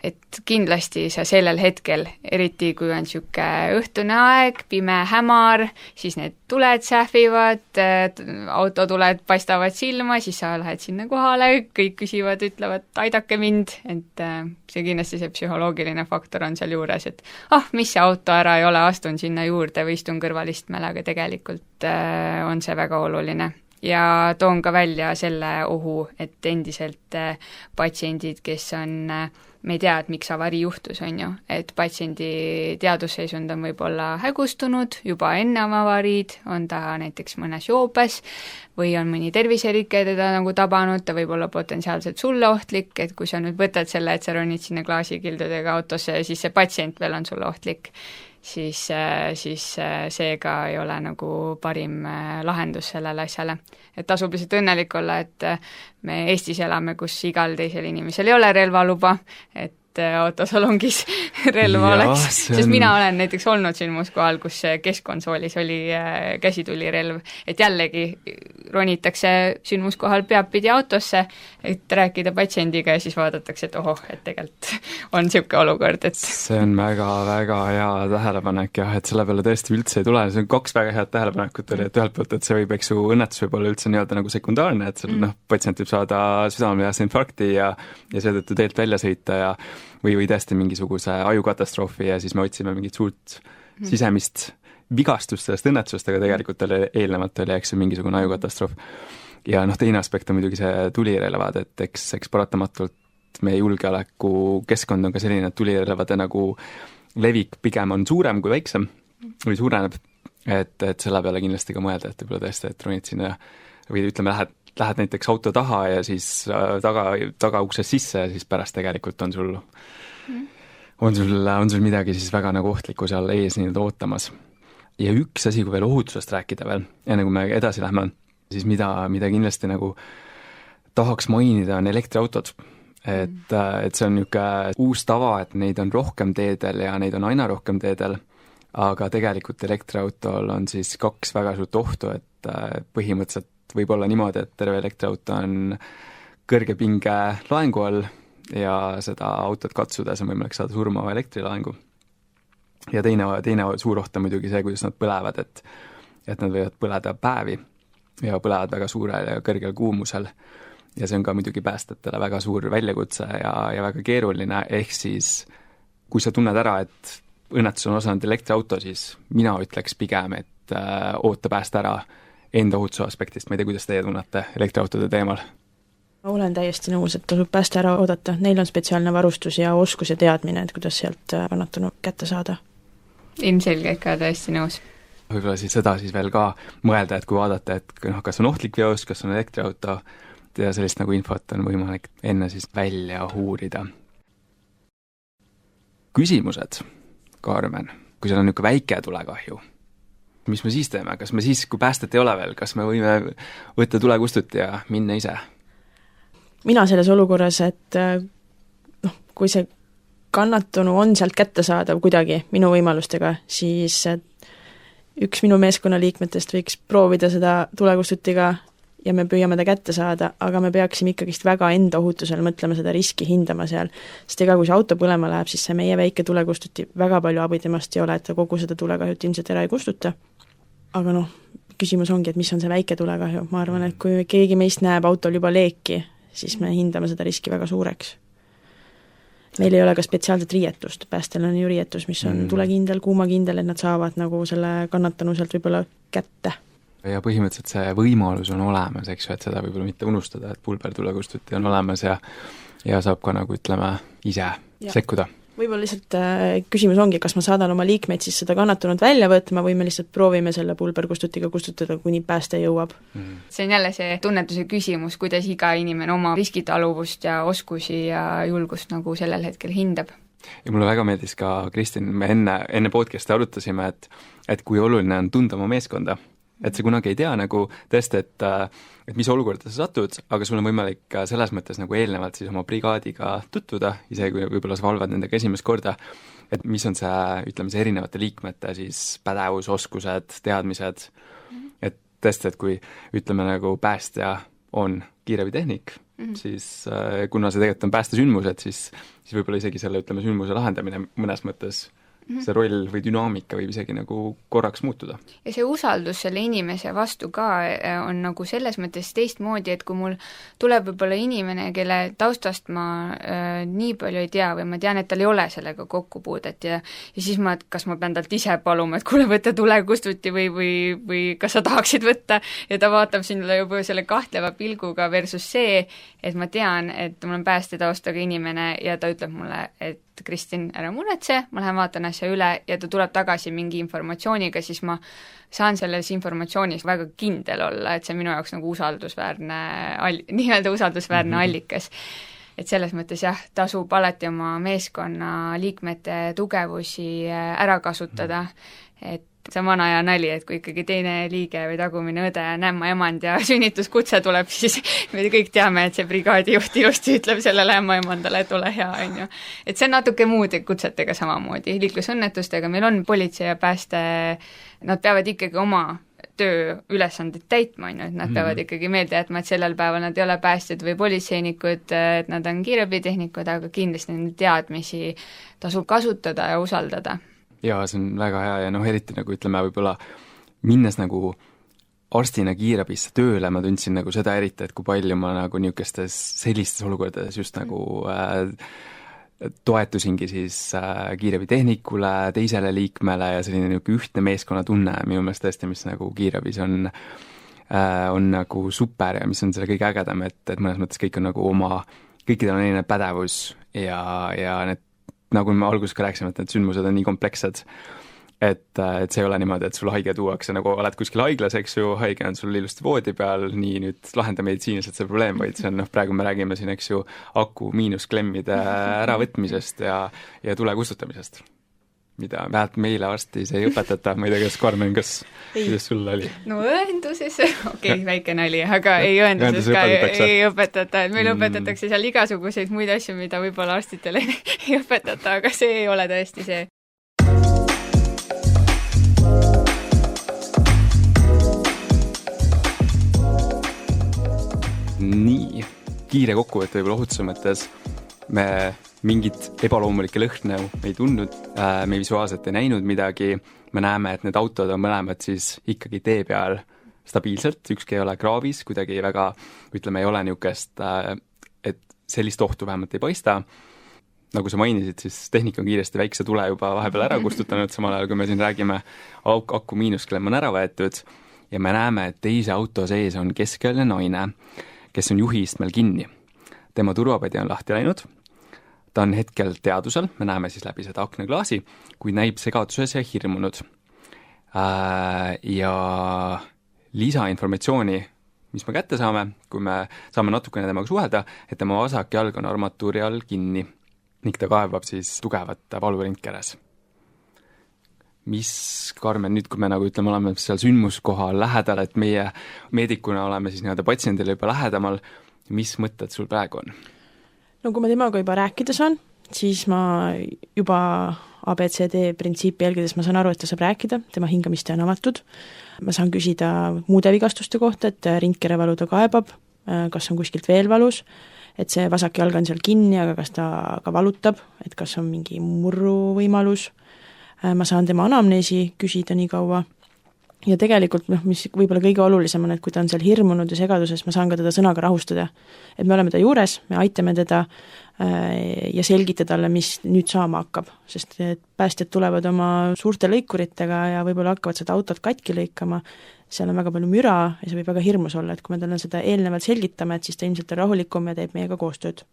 Et kindlasti sa sellel hetkel, eriti kui on niisugune õhtune aeg, pime hämar, siis need tuled sähvivad, autotuled paistavad silma, siis sa lähed sinna kohale, kõik küsivad, ütlevad, aidake mind, et see kindlasti see psühholoogiline faktor on seal juures, et mis see auto ära ei ole, astun sinna juurde või istun kõrvalistmele, aga tegelikult on see väga oluline. Ja toon ka välja selle ohu, et endiselt patsiendid, kes on, me ei tea, et miks avarii juhtus, on ju, et patsiendi teadusseisund on võib-olla hägustunud juba enne avariid, on ta näiteks mõnes joobes või on mõni terviserike teda nagu tabanud, ta võib olla potentsiaalselt sulle ohtlik, et kui sa nüüd võtad selle, et sa ronid sinna klaasikildudega autosse ja siis see patsient veel on sulle ohtlik, siis seega ei ole nagu parim lahendus sellele asjale. Et tasub lihtsalt õnnelik olla, et me Eestis elame, kus igal teisel inimesel ei ole relvaluba, et autosalongis relva oleks, sest mina olen näiteks olnud sündmuskohal, kus keskkonsoolis oli käsitulirelv, et jällegi ronitakse sündmuskohal peabpidi autosse, et rääkida patsiendiga ja siis vaadatakse, et et tegelikult on niisugune olukord, et see on väga-väga hea tähelepanek jah, et selle peale tõesti üldse ei tule, see on 2 väga head tähelepanekut oli, et ühelt poolt, et see võib, eks ju, õnnetus võib olla üldse nii-öelda nagu sekundaarne, et seal patsient võib saada südamelihase infarkti ja seetõttu teelt välja sõita ja või tõesti mingisuguse ajukatastroofi ja siis me otsime mingit suurt sisemist vigastust sellest õnnetusest, aga tegelikult eelnevalt oli, eks ju, mingisugune ajukatastroof. Ja teine aspekt on muidugi see tulirelvad, et eks paratamatult meie julgeoleku keskkond on ka selline, et tulirelvade nagu levik pigem on suurem kui väiksem või suureneb, et selle peale kindlasti ka mõelda, et võib-olla tõesti, et ronid sinna või ütleme, lähed näiteks auto taha ja siis taga uksest sisse ja siis pärast tegelikult on sul midagi siis väga nagu ohtlikku seal ees nii ootamas. Ja üks asi, kui veel ohutusest rääkida veel, enne kui me edasi lähme, siis mida kindlasti nagu tahaks mainida, on elektriautod. Et see on niisugune uus tava, et neid on rohkem teedel ja neid on aina rohkem teedel, aga tegelikult elektriautol on siis 2 väga suurt ohtu, et põhimõtteliselt võib olla niimoodi, et terve elektriauto on kõrge pinge laengu all ja seda autot katsudes on võimalik saada surmava elektrilaengu. Ja teine suur oht on muidugi see, kuidas nad põlevad, et nad võivad põleda päevi ja põlevad väga suurel ja kõrgel kuumusel. Ja see on ka muidugi päästetele väga suur väljakutse ja väga keeruline, ehk siis kui sa tunned ära, et õnnetus on osanud elektriauto, siis mina ütleks pigem, et oota päästa ära enda ohutuse aspektist. Ma ei tea, kuidas teie tunnete elektriautode teemal? Ma olen täiesti nõus, et tasub päästa ära oodata. Neil on spetsiaalne varustus ja oskus ja teadmine, et kuidas sealt kannatunu kätte saada. Ilmselgelt ka täiesti nõus. Võib-olla siis seda siis veel ka mõelda, et kui vaadata, et kas on ohtlik veos, kas on elektriauto ja sellist nagu infot on võimalik enne siis välja uurida. Küsimused, Karmen, kui seal on niisugune väike tulekahju, mis me siis teeme? Kas me siis, kui päästet ei ole veel, kas me võime võtta tulekustuti ja minna ise? Mina selles olukorras, et kui see kannatunu on sealt kätte saadav kuidagi minu võimalustega, siis üks minu meeskonnaliikmetest võiks proovida seda tulekustutiga ja me püüame ta kätte saada, aga me peaksime ikkagist väga enda ohutusel mõtlema seda riski hindama seal, sest kui see auto põlema läheb, siis see meie väike tulekustuti väga palju abi temast ei ole, et ta kogu seda tulekahjut ilmselt ära ei kustuta. Aga küsimus ongi, et mis on see väike tulekahju, ma arvan, et kui keegi meist näeb autol juba leeki, siis me hindame seda riski väga suureks. Meil ei ole ka spetsiaalset riietust, päästel on ju riietus, mis on tulekindel, kuumakindel, et nad saavad nagu selle kannatanu sealt võib-olla kätte. Ja põhimõtteliselt see võimalus on olemas, eks ju, et seda võib-olla mitte unustada, et pulbertulekustuti on olemas ja saab ka nagu ütleme ise sekkuda. Võib-olla lihtsalt küsimus ongi, kas ma saadan oma liikmeid siis seda kannatanud välja võtma või me lihtsalt proovime selle pulberkustutiga kustutada, kuni pääste jõuab. See on jälle see tunnetuse küsimus, kuidas iga inimene oma riskitaluvust ja oskusi ja julgust nagu sellel hetkel hindab. Ja mulle väga meeldis ka, Kristin, me enne podcasti arutasime, et kui oluline on tunda oma meeskonda. Et sa kunagi ei tea nagu tõesti, et mis olukorda sa satud, aga sul on võimalik selles mõttes nagu eelnevalt siis oma brigaadiga tutvuda, isegi kui võib-olla sa valvad nendega esimest korda, et mis on see, ütleme, see erinevate liikmete siis pädevus, oskused, teadmised, et tõesti, et kui ütleme nagu päästja on kiirabitehnik, siis kuna see tegelikult on päästesündmused, siis võib-olla isegi selle, ütleme, sündmuse lahendamine mõnes mõttes see roll või dünaamika võib isegi nagu korraks muutuda. Ja see usaldus selle inimese vastu ka on nagu selles mõttes teistmoodi, et kui mul tuleb võib-olla inimene, kelle taustast ma nii palju ei tea või ma tean, et tal ei ole sellega kokkupuudet ja siis kas ma pean talt ise paluma, et kuule, võtta tulekustuti või kas sa tahaksid võtta ja ta vaatab sinule juba selle kahtleva pilguga versus see, et ma tean, et mul on päästetaustaga inimene ja ta ütleb mulle, et Kristin, ära muretse, ma lähen vaatan asja üle ja ta tuleb tagasi mingi informatsiooniga, siis ma saan selles informatsioonis väga kindel olla, et see on minu jaoks nagu usaldusväärne nii-öelda usaldusväärne allikas. Et selles mõttes jah, tasub alati oma meeskonna liikmete tugevusi ära kasutada, et see on vana ja nali, et kui ikkagi teine liige või tagumine õde, nämma emand ja sünnituskutse tuleb, siis me kõik teame, et see brigaadijuht ilusti ütleb sellele ämma emandale, et ole hea, on ju. Et see on natuke muude kutsetega samamoodi, liiklusõnnetustega meil on politsei ja pääste, nad peavad ikkagi oma tööülesandid täitma, on ju, et nad peavad ikkagi meelde jätma, et sellel päeval nad ei ole päästjad või politseinikud, et nad on kiirabitehnikud, aga kindlasti nende teadmisi tasub kasutada ja usaldada. Jaa, see on väga hea ja eriti nagu ütleme võib-olla minnes nagu arstina kiirabisse tööle, ma tundsin nagu seda eriti, et kui palju ma nagu niisugustes sellistes olukordades just nagu toetusingi siis kiirabitehnikule, teisele liikmele ja selline niisugune ühtne meeskonnatunne minu meelest tõesti, mis nagu kiirabis on nagu super ja mis on selle kõige ägedam, et mõnes mõttes kõik on nagu kõikidel on erinev pädevus ja need nagu me alguses ka rääkisime, et need sündmused on nii komplekssed, et see ei ole niimoodi, et sul haige tuuakse, nagu oled kuskil haiglas, eks ju, haige on sul ilusti voodi peal, nii nüüd lahenda meditsiiniliselt see probleem, vaid see on, praegu me räägime siin, eks ju, aku miinusklemmide äravõtmisest ja tule kustutamisest, mida vähelt meile arstis ei õpetata, ma ei tea, kas Karmen, kuidas sul oli? No õenduses, väike nali, aga ei õenduses ka ei õpetata, et meil õpetatakse seal igasuguseid muid asju, mida võib-olla arstitele ei õpetata, aga see ei ole tõesti see. Nii, kiire kokkuvõte võib-olla ohutuse mõttes, me mingit ebaloomulikke lõhnu ei tundnud, me visuaalselt ei näinud midagi, me näeme, et need autod on mõlemad siis ikkagi tee peal stabiilselt, ükski ei ole kraavis, kuidagi väga, ütleme, ei ole niisugust, et sellist ohtu vähemalt ei paista. Nagu sa mainisid, siis tehnika on kiiresti väikse tule juba vahepeal ära kustutanud, samal ajal kui me siin räägime, aku miinusklemm on ära võetud ja me näeme, et teise auto sees on keskealine naine, kes on juhiistmel kinni. Tema turvapadi on lahti läinud, ta on hetkel teadusel, me näeme siis läbi seda aknaklaasi, kui näib segaduses ja hirmunud. Ja lisainformatsiooni, mis me kätte saame, kui me saame natukene temaga suhelda, et tema vasak jalg on armatuuri all kinni ning ta kaevab siis tugevat valuringt käres. Mis, Karmen, nüüd kui me nagu ütleme, oleme seal sündmuskohal lähedal, et meie meedikuna oleme siis nii-öelda patsiendile juba lähedamal, mis mõtted sul praegu on? No kui ma temaga juba rääkida saan, siis ma juba ABCD printsiipi jälgides ma saan aru, et ta saab rääkida, tema hingamiste on avatud, ma saan küsida muude vigastuste kohta, et rindkerevalu ta kaebab, kas on kuskilt veel valus, et see vasak jalg on seal kinni, aga kas ta ka valutab, et kas on mingi murru võimalus, ma saan tema anamneesi küsida nii kaua ja tegelikult mis võib-olla kõige olulisem on, et kui ta on seal hirmunud ja segaduses, ma saan ka teda sõnaga rahustada. Et me oleme ta juures, me aitame teda ja selgita talle, mis nüüd saama hakkab, sest et päästjad tulevad oma suurte lõikuritega ja võib-olla hakkavad seda autot katki lõikama, seal on väga palju müra ja see võib väga hirmus olla, et kui me talle seda eelnevalt selgitame, et siis ta ilmselt on rahulikum ja teeb meiega koostööd.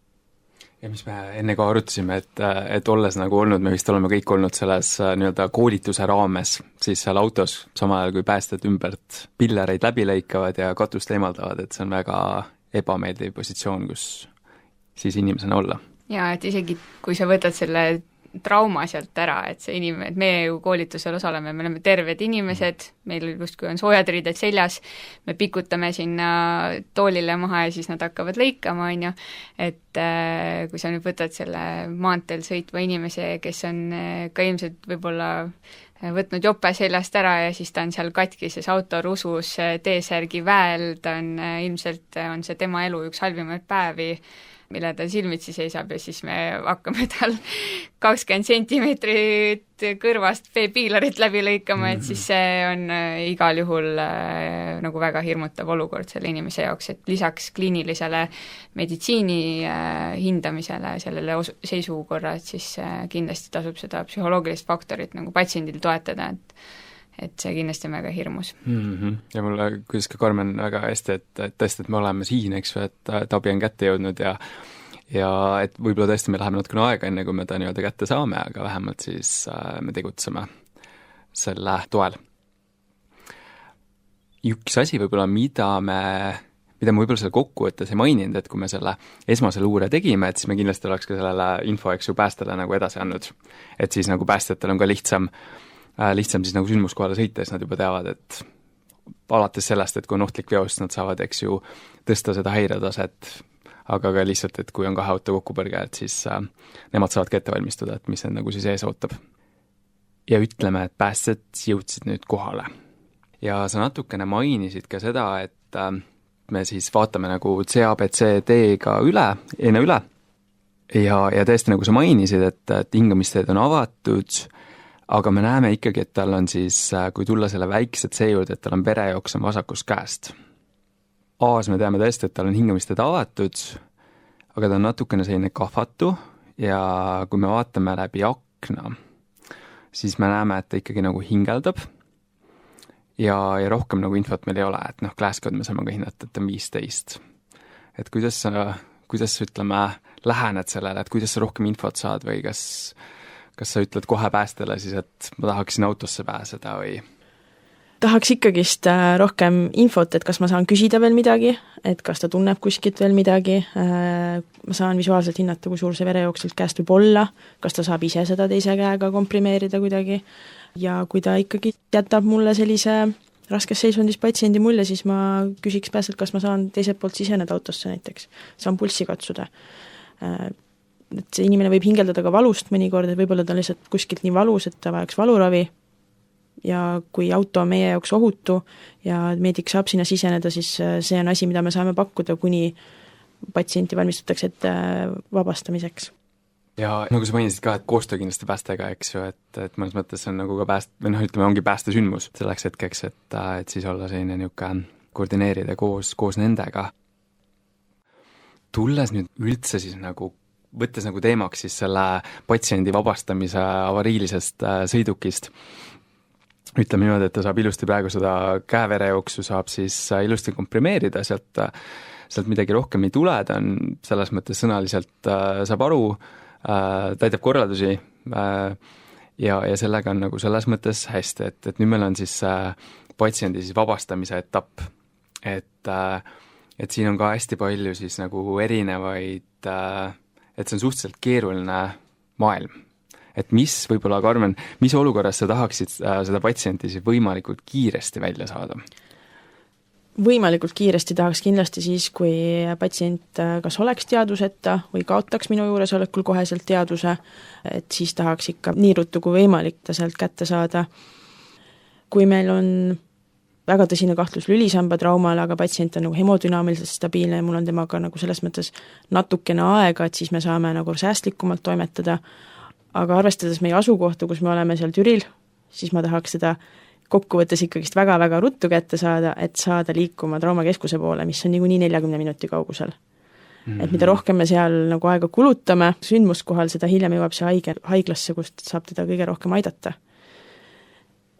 Ja mis me enne ka arutasime, et olles nagu olnud, me vist oleme kõik olnud selles nii-öelda koolituse raames, siis seal autos, samal ajal kui päästjad ümbert pillereid läbi lõikavad ja katust eemaldavad, et see on väga ebameeldiv positsioon, kus siis inimesena olla. Jaa, et isegi kui sa võtad selle trauma sealt ära, et see inimene, et meie ju koolitusel osaleme, me oleme terved inimesed, meil justkui on soojad riided seljas, me pikutame sinna toolile maha ja siis nad hakkavad lõikama, on ju, et kui sa nüüd võtad selle maanteel sõitva inimese, kes on ka ilmselt võib-olla võtnud jope seljast ära ja siis ta on seal katkises autorusus T-särgi väel, ta on ilmselt, on see tema elu üks halvimaid päevi, mille ta silmitsi seisab ja siis me hakkame tal 20 sentimeetrit kõrvast piilarit läbi lõikama, et siis see on igal juhul nagu väga hirmutav olukord selle inimese jaoks, et lisaks kliinilisele meditsiini hindamisele sellele seisukorra, et siis kindlasti tasub seda psühholoogilist faktorit nagu patsiendil toetada, et see kindlasti on väga hirmus. Ja mulle, kuidas ka Karmen väga hästi, et tõesti, et me oleme siin, eks ju, et abi on kätte jõudnud ja et võib-olla tõesti me läheme natukene aega, enne kui me ta nii-öelda kätte saame, aga vähemalt siis me tegutseme selle toel. Üks asi võib-olla, mida me võib-olla selle kokkuvõttes ei maininud, et kui me selle esmase luure tegime, et siis me kindlasti oleks ka sellele info, eks ju, päästjale nagu edasi andnud. Et siis nagu päästjatel on ka lihtsam siis nagu sündmuskohale sõita, siis nad juba teavad, et alates sellest, et kui on ohtlik veost, nad saavad, eks ju, tõsta seda häiretaset, aga ka lihtsalt, et kui on 2 auto kokkupõrge, et siis nemad saavad ka ette valmistuda, et mis need nagu siis ees ootab. Ja ütleme, et päästjad jõudsid nüüd kohale. Ja sa natukene mainisid ka seda, et me siis vaatame nagu CABCD-ga üle ja tõesti nagu sa mainisid, et hingamisteed on avatud, aga me näeme ikkagi, et tal on siis, kui tulla selle väikse C juurde, et tal on verejooks on vasakust käest. A-s me teame tõesti, et tal on hingamisteed avatud, aga ta on natukene selline kahvatu ja kui me vaatame läbi akna, siis me näeme, et ta ikkagi nagu hingeldab ja rohkem nagu infot meil ei ole, et Glasgow'd me saame ka hinnata, et on 15. Et kuidas sa ütleme, lähened sellele, et kuidas sa rohkem infot saad või kas sa ütled kohe päästjale siis, et ma tahaksin autosse pääseda või? Tahaks ikkagist rohkem infot, et kas ma saan küsida veel midagi, et kas ta tunneb kuskilt veel midagi, ma saan visuaalselt hinnata, kui suur see verejooks käest võib olla, kas ta saab ise seda teise käega komprimeerida kuidagi ja kui ta ikkagi jätab mulle sellise raskes seisundis patsiendi mulje, siis ma küsiks päästjalt, kas ma saan teiselt poolt siseneda autosse näiteks, saan pulssi katsuda. Et see inimene võib hingeldada ka valust mõnikord, et võib-olla ta on lihtsalt kuskilt nii valus, et ta vajaks valuravi ja kui auto on meie jaoks ohutu ja meedik saab sinna siseneda, siis see on asi, mida me saame pakkuda, kuni patsienti valmistatakse ette vabastamiseks. Ja nagu sa mainisid ka, et koostöö kindlasti päästega, eks ju, et mõnes mõttes on nagu ka ongi päästesündmus selleks hetkeks, et siis olla selline niisugune koordineerida koos nendega. Tulles nüüd üldse siis nagu võttes nagu teemaks siis selle patsiendi vabastamise avariilisest sõidukist, ütleme niimoodi, et ta saab ilusti praegu seda käeverejooksu saab siis ilusti komprimeerida, sealt midagi rohkem ei tule, ta on selles mõttes sõnaliselt saab aru, täidab korraldusi ja sellega on nagu selles mõttes hästi, et nüüd meil on siis patsiendi siis vabastamise etapp, et siin on ka hästi palju siis nagu erinevaid et see on suhteliselt keeruline maailm. Et mis võib-olla, Karmen, mis olukorras sa tahaksid seda patsienti siis võimalikult kiiresti välja saada? Võimalikult kiiresti tahaks kindlasti siis, kui patsient kas oleks teaduseta või kaotaks minu juuresolekul koheselt teaduse, et siis tahaks ikka nii ruttu kui võimalik ta sealt kätte saada. Kui meil on väga tõsine kahtlus lülisamba traumale, aga patsient on nagu hemodünaamiliselt stabiilne ja mul on temaga nagu selles mõttes natukene aega, et siis me saame nagu säästlikumalt toimetada, aga arvestades meie asukohta, kus me oleme seal Türil, siis ma tahaks seda kokkuvõttes ikkagist väga-väga ruttu kätte saada, et saada liikuma traumakeskuse poole, mis on niikuinii 40 minuti kaugusel. Et mida rohkem me seal nagu aega kulutame sündmuskohal, seda hiljem jõuab see haiglasse, kust saab teda kõige rohkem aidata.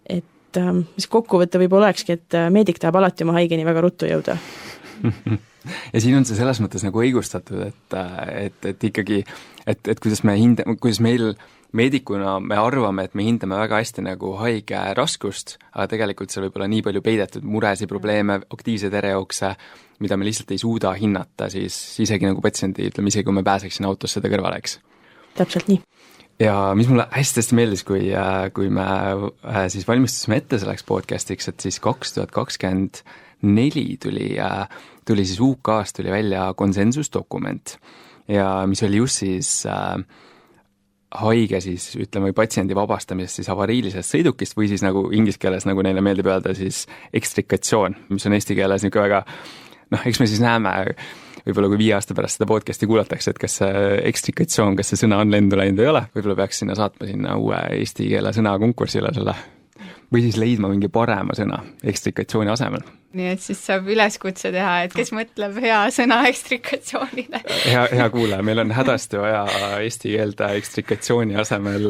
Et mis kokkuvõte võib-olla olekski, et meedik tahab alati oma haigeni väga ruttu jõuda. Ja siin on see selles mõttes nagu õigustatud, et ikkagi, et kuidas meil meedikuna me arvame, et me hindame väga hästi nagu haige raskust, aga tegelikult seal võib olla nii palju peidetud muresi, probleeme, aktiivseid verejookse, mida me lihtsalt ei suuda hinnata, siis isegi nagu patsiendi, ütleme isegi kui me pääseksin autosse ta kõrvale, eks. Täpselt nii. Ja mis mulle hästi meeldis, kui me siis valmistusime ette selleks podcastiks, et siis 2024 tuli siis UK-st tuli välja konsensusdokument ja mis oli just siis haige siis, ütleme, või patsiendi vabastamisest siis avariilisest sõidukist või siis nagu inglise keeles, nagu neile meeldib öelda, siis ekstrikatsioon, mis on eesti keeles niisugune väga, eks me siis näeme, võib-olla kui 5 aasta pärast seda podcasti kuulatakse, et kas see ekstrikatsioon, kas see sõna on lendu läinud või ei ole, võib-olla peaks sinna saatma sinna uue eesti keele sõna konkursile selle või siis leidma mingi parema sõna ekstrikatsiooni asemel. Nii et siis saab üleskutse teha, et kes mõtleb hea sõna ekstrikatsioonile. Hea kuulaja, meil on hädasti vaja eesti keelde ekstrikatsiooni asemel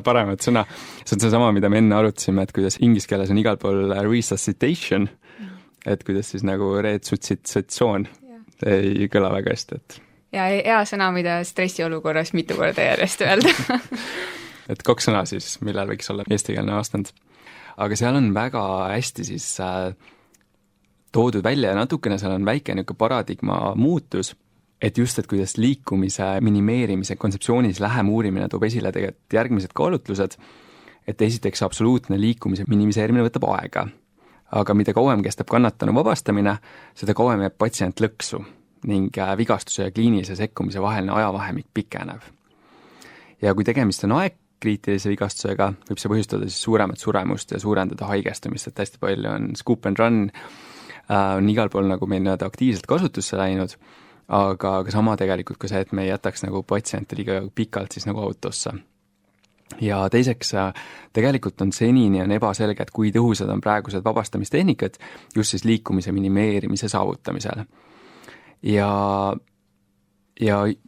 paremat sõna. See on seesama, mida me enne arutasime, et kuidas inglise keeles on igal pool resuscitation, et kuidas siis nagu resuscitatsioon ei kõla väga hästi. Ja hea sõna, mida stressiolukorras mitu korda järjest öelda. Et 2 sõna siis, millel võiks olla eestikeelne vastand. Aga seal on väga hästi siis toodud välja ja natukene seal on väike niisugune paradigma muutus, et just, et kuidas liikumise minimeerimise kontseptsioonis lähem uurimine toob esile tegelikult järgmised kaalutlused, et esiteks absoluutne liikumise minimiseerimine võtab aega. Aga mida kauem kestab kannatanu vabastamine, seda kauem jääb patsient lõksu ning vigastuse ja kliinilise sekkumise vaheline ajavahemik pikeneb. Ja kui tegemist on kriitilise vigastusega, võib see põhjustada siis suuremat suremust ja suurendada haigestumist, et hästi palju on scoop and run, on igal pool nagu meil nii-öelda aktiivselt kasutusse läinud, aga sama tegelikult ka see, et me ei jätaks nagu patsiente liiga pikalt siis nagu autosse. Ja teiseks, tegelikult on senini on ebaselge, et kui tõhusad on praegused vabastamistehnikad just siis liikumise minimeerimise saavutamisel. Ja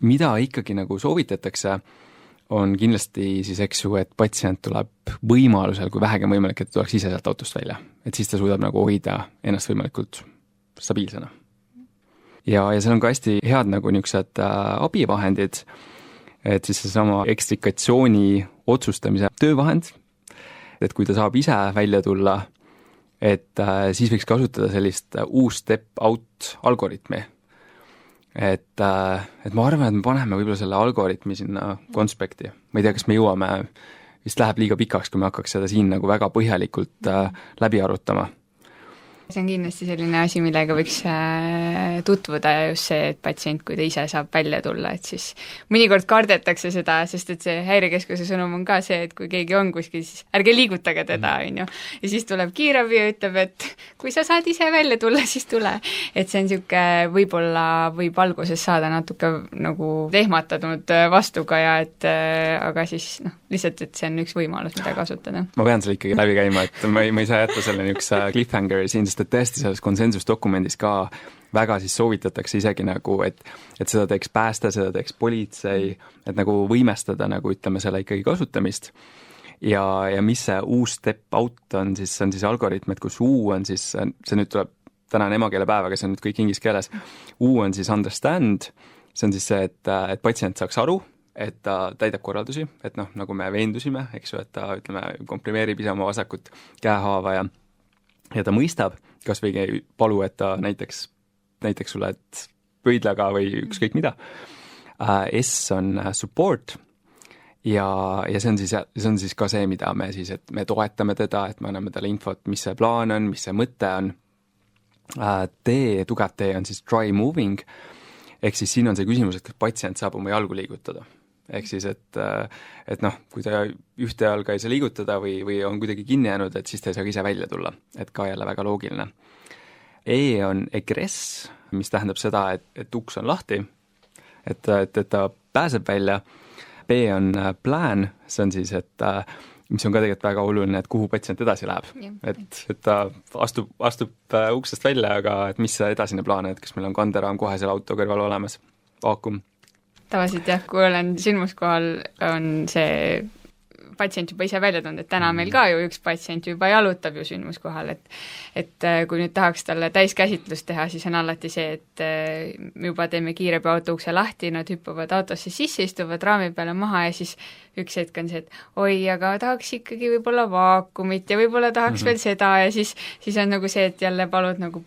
mida ikkagi nagu soovitatakse, on kindlasti siis, eks ju, et patsient tuleb võimalusel, kui vähegi võimalik, et tuleks ise sealt autost välja. Et siis ta suudab nagu hoida ennast võimalikult stabiilsena. Ja seal on ka hästi head nagu niisugused abivahendid, et siis seesama ekstrikatsiooni otsustamise töövahend, et kui ta saab ise välja tulla, et siis võiks kasutada sellist uus step-out algoritmi. Et ma arvan, et me paneme võib-olla selle algoritmi sinna konspekti. Ma ei tea, kas me jõuame, vist läheb liiga pikaks, kui me hakkaks seda siin nagu väga põhjalikult läbi arutama. See on kindlasti selline asi, millega võiks tutvuda ja just see, et patsient, kui ta ise saab välja tulla, et siis mõnikord kardetakse seda, sest et see häirekeskuse sõnum on ka see, et kui keegi on kuskil, siis ärge liigutage teda, on ju. Ja siis tuleb kiirabi ja ütleb, et kui sa saad ise välja tulla, siis tule. Et see on niisugune, võib-olla võib alguses saada natuke nagu tehmatanud vastuga ja et aga siis lihtsalt, et see on üks võimalus, mida kasutada. Ma pean selle ikkagi läbi käima, et ma ei saa jätta selle niisuguse cliffhangeri siin, et tõesti selles konsensusdokumendis ka väga siis soovitatakse isegi nagu, et seda teeks pääste, seda teeks politsei, et nagu võimestada nagu ütleme selle ikkagi kasutamist. Ja mis see uus step out on siis algoritm, et kus U on siis, see nüüd tuleb tänane emakeelepäev, aga see on nüüd kõik inglise keeles, U on siis understand, see on siis see, et patsient saaks aru, et ta täidab korraldusi, et nagu me veendusime, eks ju, et ta ütleme, komprimeerib ise oma vasakut käehaava ja ta mõistab, kas või palu, et ta näiteks sulle, et pöidlaga või ükskõik mida. S on support ja see on siis ka see, mida me siis, et me toetame teda, et me anname talle infot, mis see plaan on, mis see mõte on. T, tugev T on siis dry moving, ehk siis siin on see küsimus, et kas patsient saab oma jalgu liigutada. Ehk siis, et kui ta ühte jalga ei saa liigutada või on kuidagi kinni jäänud, et siis ta ei saa ise välja tulla, et ka jälle väga loogiline. E on egress, mis tähendab seda, et uks on lahti, et ta pääseb välja. B on plan, see on siis, et mis on ka tegelikult väga oluline, et kuhu patsient edasi läheb. Et ta astub uksest välja, aga et mis see edasine plaan, et kas meil on kanderaam kohe seal auto kõrval olemas, vaakum? Tavaliselt jah, kui olen sündmuskohal, on see patsient juba ise välja tulnud, et täna meil ka ju üks patsient juba jalutab ju sündmuskohal, et kui nüüd tahaks talle täiskäsitlust teha, siis on alati see, et juba teeme kiirabi auto ukse lahti, nad hüppavad autosse sisse, istuvad raami peale maha ja siis üks hetk on see, et oi, aga tahaks ikkagi võib-olla vaakumit ja võib-olla tahaks veel seda ja siis on nagu see, et jälle palud nagu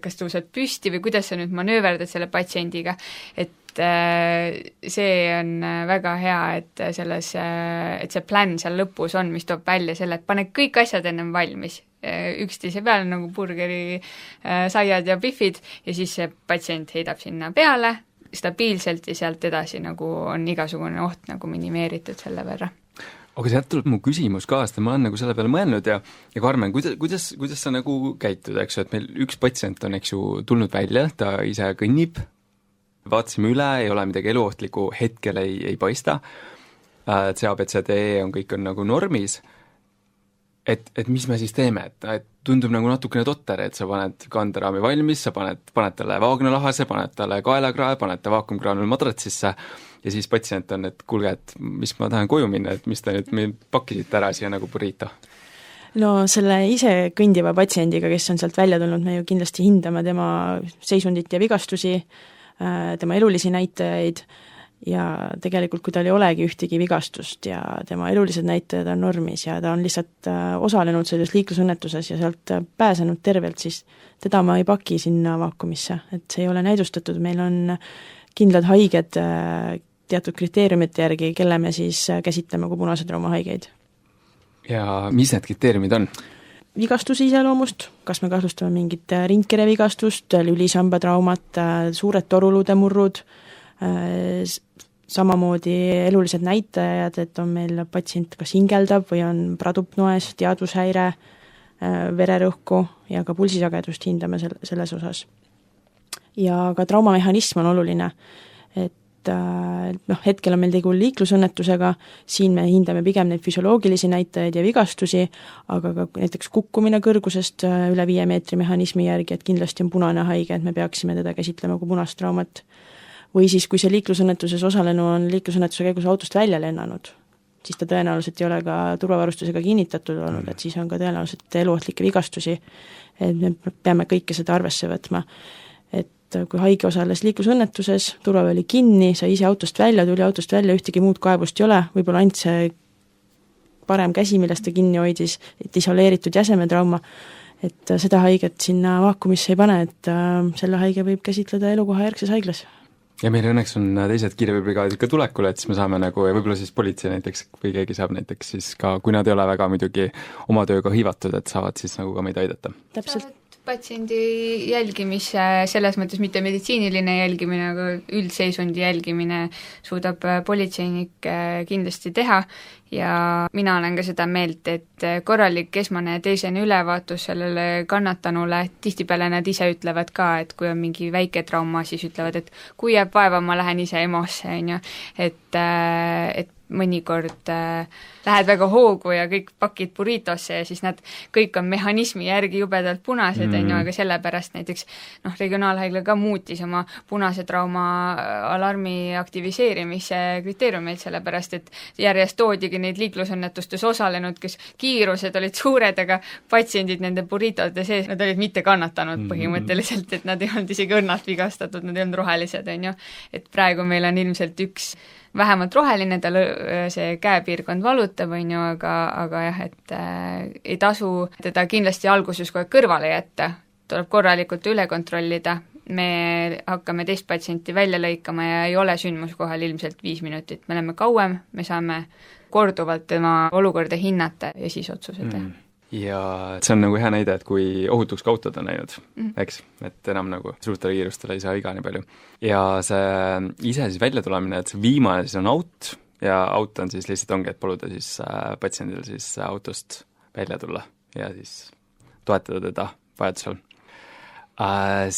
kas tõused püsti või kuidas sa nüüd manööverdad selle patsiendiga, et see on väga hea, et et see plan seal lõpus on, mis toob välja selle, et pane kõik asjad ennem valmis, üksteise peale nagu burgeri, saiad ja pihvid ja siis see patsient heidab sinna peale stabiilselt ja sealt edasi nagu on igasugune oht nagu minimeeritud selle võrra. Aga sealt tuleb mu küsimus ka, sest ma olen nagu selle peale mõelnud ja Karmen, kuidas sa nagu käitud, eks ju, et meil üks patsient on, eks ju, tulnud välja, ta ise kõnnib, vaatasime üle, ei ole midagi eluohtlikku, hetkel ei paista, CABCD kõik on nagu normis, et mis me siis teeme, et tundub nagu natukene totter, et sa paned kanderaami valmis, sa paned talle vaagnalahase, paned talle kaelakrae, paned ta vaakumkraanul madratsisse ja siis patsient on, et kuulge, et mis ma tahan koju minna, et mis te nüüd meil pakkisite ära siia nagu burrito? No selle ise kõndiva patsiendiga, kes on sealt välja tulnud, me ju kindlasti hindame tema seisundit ja vigastusi, tema elulisi näitajaid ja tegelikult, kui tal ei olegi ühtegi vigastust ja tema elulised näitajad on normis ja ta on lihtsalt osalenud selles liiklusõnnetuses ja sealt pääsenud tervelt, siis teda ma ei paki sinna vaakumisse, et see ei ole näidustatud, meil on kindlad haiged teatud kriteeriumite järgi, kelle me siis käsitleme kui punase trauma haigeid. Ja mis need kriteeriumid on? Vigastuse iseloomust, kas me kahtlustame mingit ringkirevigastust, lülisambatraumat, suured toruluude murrud, samamoodi elulised näitajad, et on meil patsient kas hingeldab või pradub noes, teadvushäire, vererõhku ja ka pulsisagedust hindame selles osas. Ja ka traumamehhanism on oluline, et hetkel on meil tegu liiklusõnnetusega, siin me hindame pigem neid füsioloogilisi näitajaid ja vigastusi, aga ka näiteks kukkumine kõrgusest üle 5 meetri mehhanismi järgi, et kindlasti on punane haige, et me peaksime teda käsitlema kui punast traumat. Või siis, kui see liiklusõnnetuses osalenu on liiklusõnnetuse käigus autost välja lennanud, siis ta tõenäoliselt ei ole ka turvavarustusega kinnitatud olnud, et siis on ka tõenäoliselt eluohtlikke vigastusi, et me peame kõike seda arvesse võtma. Et kui haige osales liiklusõnnetuses, turvaväe oli kinni, sai ise autost välja, tuli autost välja, ühtegi muud kaebust ei ole, võib-olla ainult see parem käsi, millest ta kinni hoidis, et isoleeritud jäsemetrauma, et seda haiget sinna vaakumisse ei pane, et selle haige võib käsitleda elukoha järgses haiglas. Ja meil õnneks on teised kiirabibrigaadid ka tulekule, et siis me saame nagu, ja võib-olla siis politsei näiteks või keegi saab näiteks siis ka, kui nad ei ole väga muidugi oma tööga hõivatud, et saavad siis nagu ka meid aidata. Täpselt. Patsiendi jälgimise, selles mõttes mitte meditsiiniline jälgimine, aga üldseisundi jälgimine suudab politseinik kindlasti teha ja mina olen ka seda meelt, et korralik esmane ja teisene ülevaatus sellele kannatanule, tihtipeale nad ise ütlevad ka, et kui on mingi väike trauma, siis ütlevad, et kui jääb vaeva, ma lähen ise EMO-sse, on ju, et mõnikord lähed väga hoogu ja kõik pakid burritosse ja siis nad kõik on mehhanismi järgi jubedalt punased, on ju, aga sellepärast näiteks regionaalhaigla ka muutis oma punase trauma alarmi aktiviseerimise kriteeriumeid, sellepärast et järjest toodigi neid liiklusõnnetustes osalenud, kes kiirused olid suured, aga patsiendid nende burritode sees, nad olid mitte kannatanud põhimõtteliselt, et nad ei olnud isegi õnnalt vigastatud, nad ei olnud rohelised, on ju, et praegu meil on ilmselt üks vähemalt roheline, tal see käepiirkond valutab, on ju, aga jah, et ei tasu teda kindlasti alguses kohe kõrvale jätta, tuleb korralikult üle kontrollida, me hakkame teist patsienti välja lõikama ja ei ole sündmuskohal ilmselt 5 minutit, me oleme kauem, me saame korduvalt tema olukorda hinnata ja siis otsuse teha. Ja see on nagu hea näide, et kui ohutuks ka autod on läinud, eks, et enam nagu suurtele kiirustele ei saa iga nii palju. Ja see ise siis välja tulemine, et see viimane siis on aut ja aut on siis lihtsalt ongi, et paluda siis patsiendil siis autost välja tulla ja siis toetada teda vajadusel.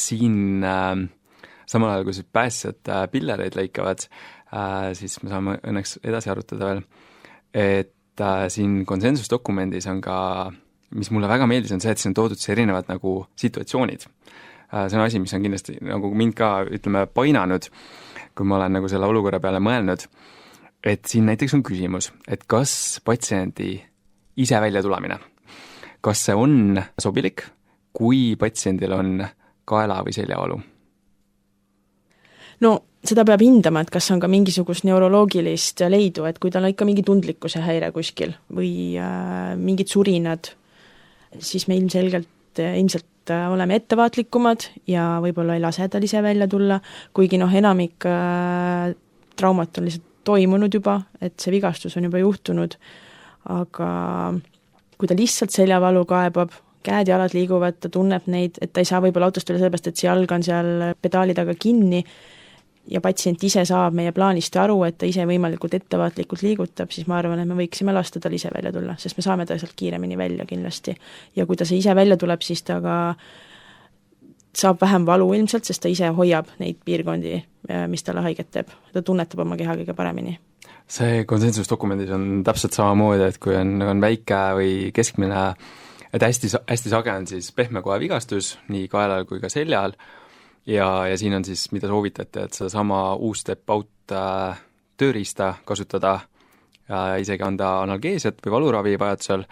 Siin samal ajal, kui siis päästjad pillereid lõikavad, siis me saame õnneks edasi arutada veel, et siin konsensusdokumendis on ka, mis mulle väga meeldis, on see, et siin on toodud siis erinevad nagu situatsioonid. See on asi, mis on kindlasti nagu mind ka, ütleme, painanud, kui ma olen nagu selle olukorra peale mõelnud, et siin näiteks on küsimus, et kas patsiendi ise välja tulemine, kas see on sobilik, kui patsiendil on kaela- või seljavalu? No seda peab hindama, et kas on ka mingisugust neuroloogilist leidu, et kui tal on ikka mingi tundlikkuse häire kuskil või mingid surinad, siis me ilmselt oleme ettevaatlikumad ja võib-olla ei lase tal ise välja tulla, kuigi enamik traumat on lihtsalt toimunud juba, et see vigastus on juba juhtunud, aga kui ta lihtsalt seljavalu kaebab, käed-jalad liiguvad, ta tunneb neid, et ta ei saa võib-olla autost üle sellepärast, et see jalg on seal pedaali taga kinni ja patsient ise saab meie plaanist aru, et ta ise võimalikult ettevaatlikult liigutab, siis ma arvan, et me võiksime lasta tal ise välja tulla, sest me saame ta sealt kiiremini välja kindlasti. Ja kui ta see ise välja tuleb, siis ta ka saab vähem valu ilmselt, sest ta ise hoiab neid piirkondi, mis talle haiget teeb. Ta tunnetab oma keha kõige paremini. See konsensusdokumendis on täpselt samamoodi, et kui on väike või keskmine, et hästi sage on siis pehme koe vigastus nii kaelal kui ka seljal ja siin on siis, mida soovitate, et sedasama uus-step-out tööriista kasutada ja isegi anda analgeesiat või valuravi vajadusel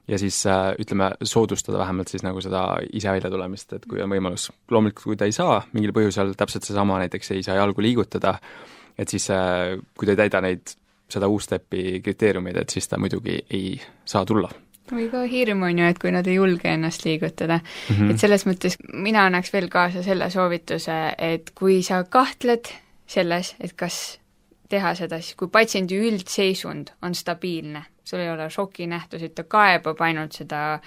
ja siis ütleme, soodustada vähemalt siis nagu seda ise välja tulemist, et kui on võimalus, loomulikult kui ta ei saa mingil põhjusel täpselt seesama, näiteks ei saa jalgu liigutada, et siis kui ta ei täida seda uus-stepi kriteeriumid, et siis ta muidugi ei saa tulla. Või ka hirm on ju, et kui nad ei julge ennast liigutada. Et selles mõttes mina annaks veel kaasa selle soovituse, et kui sa kahtled selles, et kas teha seda, siis kui patsiendi üldseisund on stabiilne, sul ei ole šokinähtusid, ta kaebab ainult seda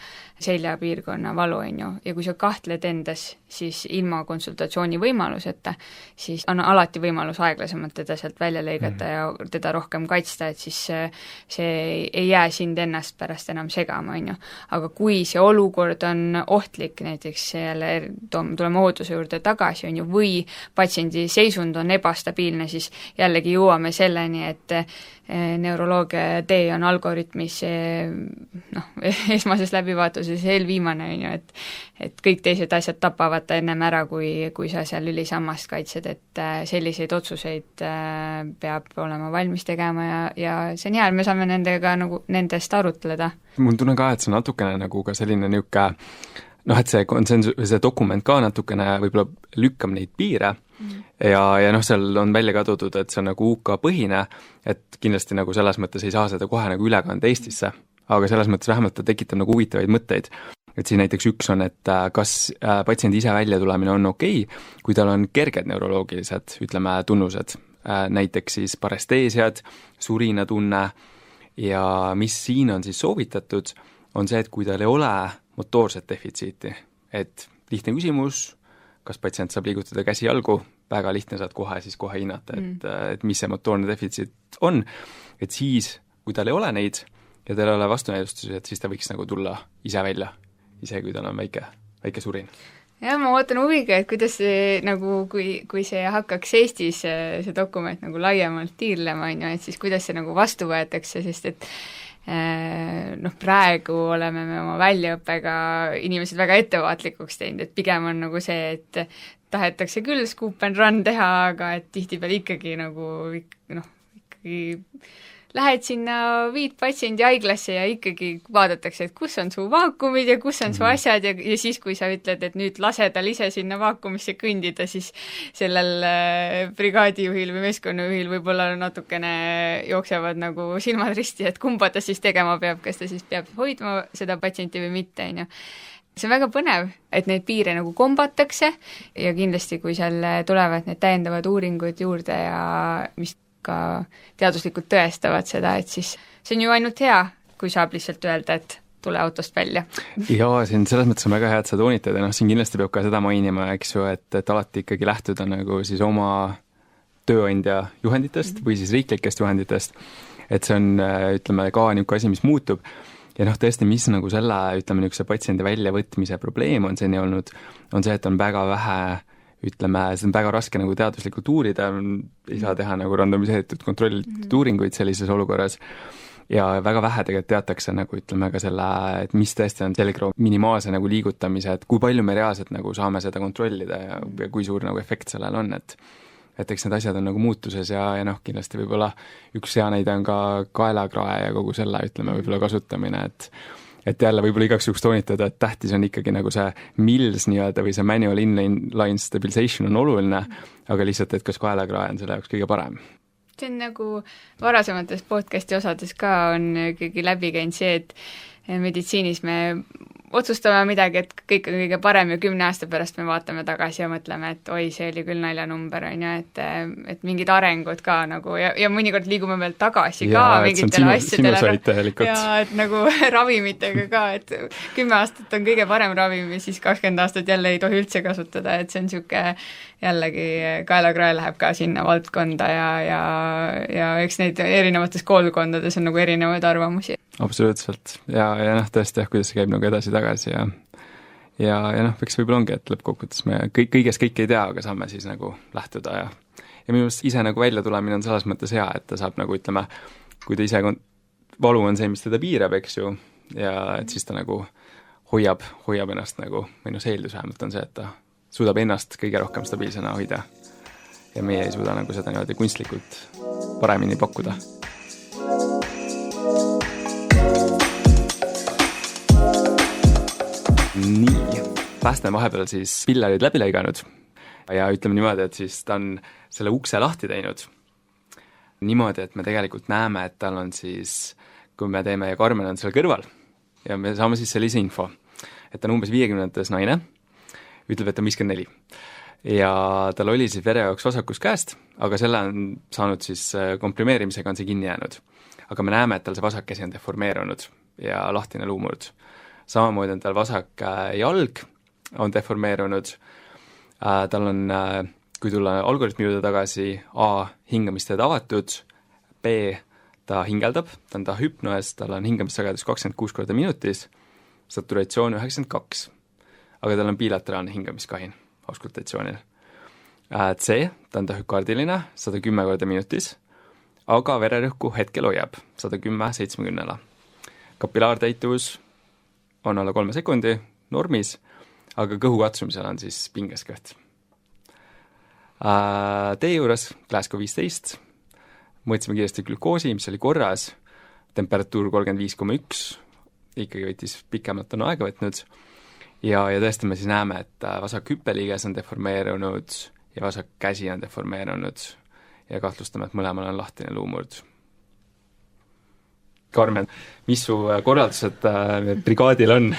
seljapiirkonna valu, on ju, ja kui sa kahtled endas, siis ilma konsultatsiooni võimaluseta, siis on alati võimalus aeglasemalt teda sealt välja lõigata ja teda rohkem kaitsta, et siis see ei jää sind ennast pärast enam segama, on ju. Aga kui see olukord on ohtlik, näiteks jälle tuleme ootuse juurde tagasi, on ju, või patsiendi seisund on ebastabiilne, siis jällegi jõuame selleni, et neuroloogia tee on algoritmis esmases läbivaatuses eelviimane, on ju, et kõik teised asjad tapavad ta ennem ära, kui sa seal lülisammast kaitsed, et selliseid otsuseid peab olema valmis tegema ja see on hea, et me saame nendest arutleda. Mul tunne ka, et see on natukene nagu ka selline niisugune et see dokument ka natukene võib-olla lükkab neid piire ja seal on välja ka toodud, et see on nagu UK-põhine, et kindlasti nagu selles mõttes ei saa seda kohe nagu üle kanda Eestisse, aga selles mõttes vähemalt ta tekitab nagu huvitavaid mõtteid. Et siin näiteks üks on, et kas patsiendi ise välja tulemine on okei, kui tal on kerged neuroloogilised, ütleme, tunnused, näiteks siis paresteesiad, surinatunne ja mis siin on siis soovitatud, on see, et kui tal ei ole motoorset defitsiiti, et lihtne küsimus, kas patsient saab liigutada käsi-jalgu, väga lihtne saad kohe hinnata, et mis see motoorne defitsiit on, et siis, kui tal ei ole neid ja tal ei ole vastunäidustusi, et siis ta võiks nagu tulla ise välja, ise kui tal on väike surin. Jah, ma ootan huviga, et kuidas see nagu, kui see hakkaks Eestis see dokument nagu laiemalt tiirlema, on ju, et siis kuidas see nagu vastu võetakse, sest et praegu oleme me oma väljaõppega inimesed väga ettevaatlikuks teinud, et pigem on nagu see, et tahetakse küll scoop and run teha, aga et tihtipeale ikkagi nagu ikkagi lähed sinna, viid patsiendi haiglasse ja ikkagi vaadatakse, et kus on su vaakumid ja kus on su asjad ja siis, kui sa ütled, et nüüd lase tal ise sinna vaakumisse kõndida, siis sellel brigaadijuhil või meeskonnajuhil võib-olla natukene jooksevad nagu silmad risti, et kumba ta siis tegema peab, kas ta siis peab hoidma seda patsienti või mitte, on ju. See on väga põnev, et neid piire nagu kombatakse ja kindlasti, kui seal tulevad need täiendavad uuringud juurde ja mis ka teaduslikult tõestavad seda, et siis see on ju ainult hea, kui saab lihtsalt öelda, et tule autost välja. Jaa, siin selles mõttes on väga hea, et sa toonitad ja siin kindlasti peab ka seda mainima, eks ju, et alati ikkagi lähtuda nagu siis oma tööandja juhenditest või siis riiklikest juhenditest, et see on, ütleme, ka niisugune asi, mis muutub ja tõesti, mis nagu selle, ütleme, niisuguse patsiendi väljavõtmise probleem on seni olnud, on see, et on väga vähe ütleme, see on väga raske nagu teaduslikult uurida, ei saa teha nagu randomiseeritud kontrollitud uuringuid sellises olukorras ja väga vähe tegelikult teatakse nagu ütleme ka selle, et mis tõesti on selgroo minimaalse nagu liigutamise, et kui palju me reaalselt nagu saame seda kontrollida ja kui suur nagu efekt sellel on, et eks need asjad on nagu muutuses ja noh, kindlasti võib-olla üks hea näide on ka kaelakrae ja kogu selle, ütleme, võib-olla kasutamine, et jälle võib-olla igaks juhuks toonitada, et tähtis on ikkagi nagu see MILS nii-öelda või see manual inline stabilization on oluline, aga lihtsalt, et kas kaelakrae on selle jaoks kõige parem. See on nagu varasemates podcasti osades ka on ikkagi läbi käinud see, et meditsiinis me otsustame midagi, et kõik on kõige parem ja 10 aasta pärast me vaatame tagasi ja mõtleme, et oi, see oli küll naljanumber, on ju, et mingid arengud ka nagu ja mõnikord liigume veel tagasi ka mingitele asjadele. Ja et nagu ravimitega ka, et 10 aastat on kõige parem ravim ja siis 20 aastat jälle ei tohi üldse kasutada, et see on niisugune jällegi kaelakrae läheb ka sinna valdkonda ja eks neid erinevates koolkondades on nagu erinevaid arvamusi. Absoluutselt. Ja noh, tõesti, kuidas see käib nagu edasi-tagasi ja noh, eks võib-olla ongi, et lõppkokkuvõttes me kõigest kõike ei tea, aga saame siis nagu lähtuda ja minu meelest ise nagu välja tulemine on selles mõttes hea, et ta saab nagu ütleme, kui ta ise valu on see, mis teda piirab, eks ju, ja et siis ta nagu hoiab ennast nagu, või noh, see eeldus vähemalt on see, et ta suudab ennast kõige rohkem stabiilsena hoida ja meie ei suuda nagu seda niimoodi kunstlikult paremini pakkuda. Nii, päästne vahepeal siis pillerid läbi lõiganud ja ütleme niimoodi, et siis ta on selle ukse lahti teinud niimoodi, et me tegelikult näeme, et tal on siis, kui me teeme ja Karmen on seal kõrval ja me saame siis sellise info, et ta on umbes 50-ndates naine, ütleb, et ta on 54 ja tal oli siis verejooks vasakus käest, aga selle on saanud siis komprimeerimisega on see kinni jäänud. Aga me näeme, et tal see vasak käsi on deformeerunud ja lahtine luumurd. Samamoodi on tal vasak jalg on deformeerunud, tal on, kui tulla algoritmi juurde tagasi, A, hingamisteed avatud, B, ta hingeldab, ta on hüpnoes, tal on hingamissagedus 26 korda minutis, saturatsioon 92, aga tal on bilateraalne hingamiskahin auskultatsioonil. C, ta on hükardiline, 110 korda minutis, aga vererõhku hetkel hoiab 110-70. Kapilaartäituvus on alla 3 sekundi normis, aga kõhu katsumisel on siis pinges kõht. Tee juures Glasgow 15, mõõtsime kiiresti glükoosi, mis oli korras, temperatuur 35,1, ikkagi võttis pikemalt on aega võtnud ja tõesti me siis näeme, et vasak hüppeliiges on deformeerunud ja vasak käsi on deformeerunud ja kahtlustame, et mõlemal on lahtine luumurd. Karmen, mis su korraldused brigaadil on?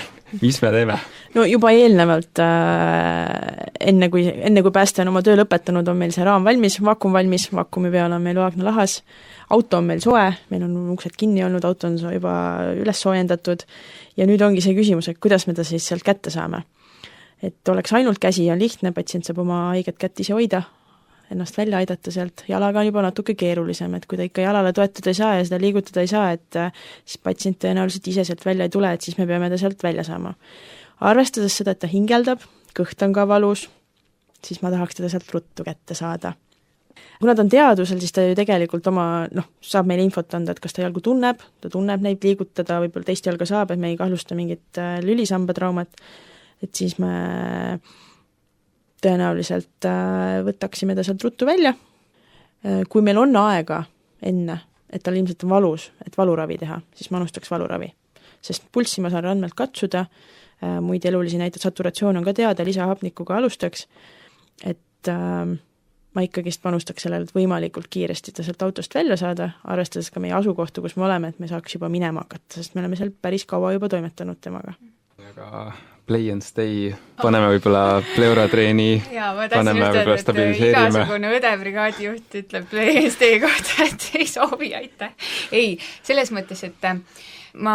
Mis me teeme? No juba eelnevalt, enne kui pääste on oma töö lõpetanud, on meil see raam valmis, vaakumi peal on meil vaagna lahas, auto on meil soe, meil on uksed kinni olnud, auto on juba üles soojendatud ja nüüd ongi see küsimus, et kuidas me ta siis sealt kätte saame. Et oleks ainult käsi on lihtne, patsient saab oma haiget kätt ise hoida, ennast välja aidata sealt, jalaga on juba natuke keerulisem, et kui ta ikka jalale toetada ei saa ja seda liigutada ei saa, et siis patsient tõenäoliselt ise sealt välja ei tule, et siis me peame ta sealt välja saama. Arvestades seda, et ta hingeldab, kõht on ka valus, siis ma tahaks teda sealt ruttu kätte saada. Kuna ta on teadusel, siis ta ju tegelikult saab meile infot anda, et kas ta jalgu tunneb neid liigutada, võib-olla teist jalga saab, et me ei kahlusta mingit lülisambatraumat, et siis me tõenäoliselt võtaksime ta sealt ruttu välja. Kui meil on aega enne, et tal ilmselt on valus, et valuravi teha, siis ma anustaks valuravi. Sest pulssi ma saan randmelt katsuda, muid elulisi näitud saturatsioon on ka teada, lisahapnikuga alustaks, et ma ikkagist panustaks sellele, et võimalikult kiiresti ta sealt autost välja saada, arvestades ka meie asukohtu, kus me oleme, et me saaks juba minema hakata, sest me oleme seal päris kaua juba toimetanud temaga. Aga play and stay, paneme võib-olla pleuratreeni, paneme võib-olla stabiliseerime. Igasugune õdebrigaadijuht ütleb play and stay kohta, et ei soovi, aitäh. Ei, selles mõttes, et ma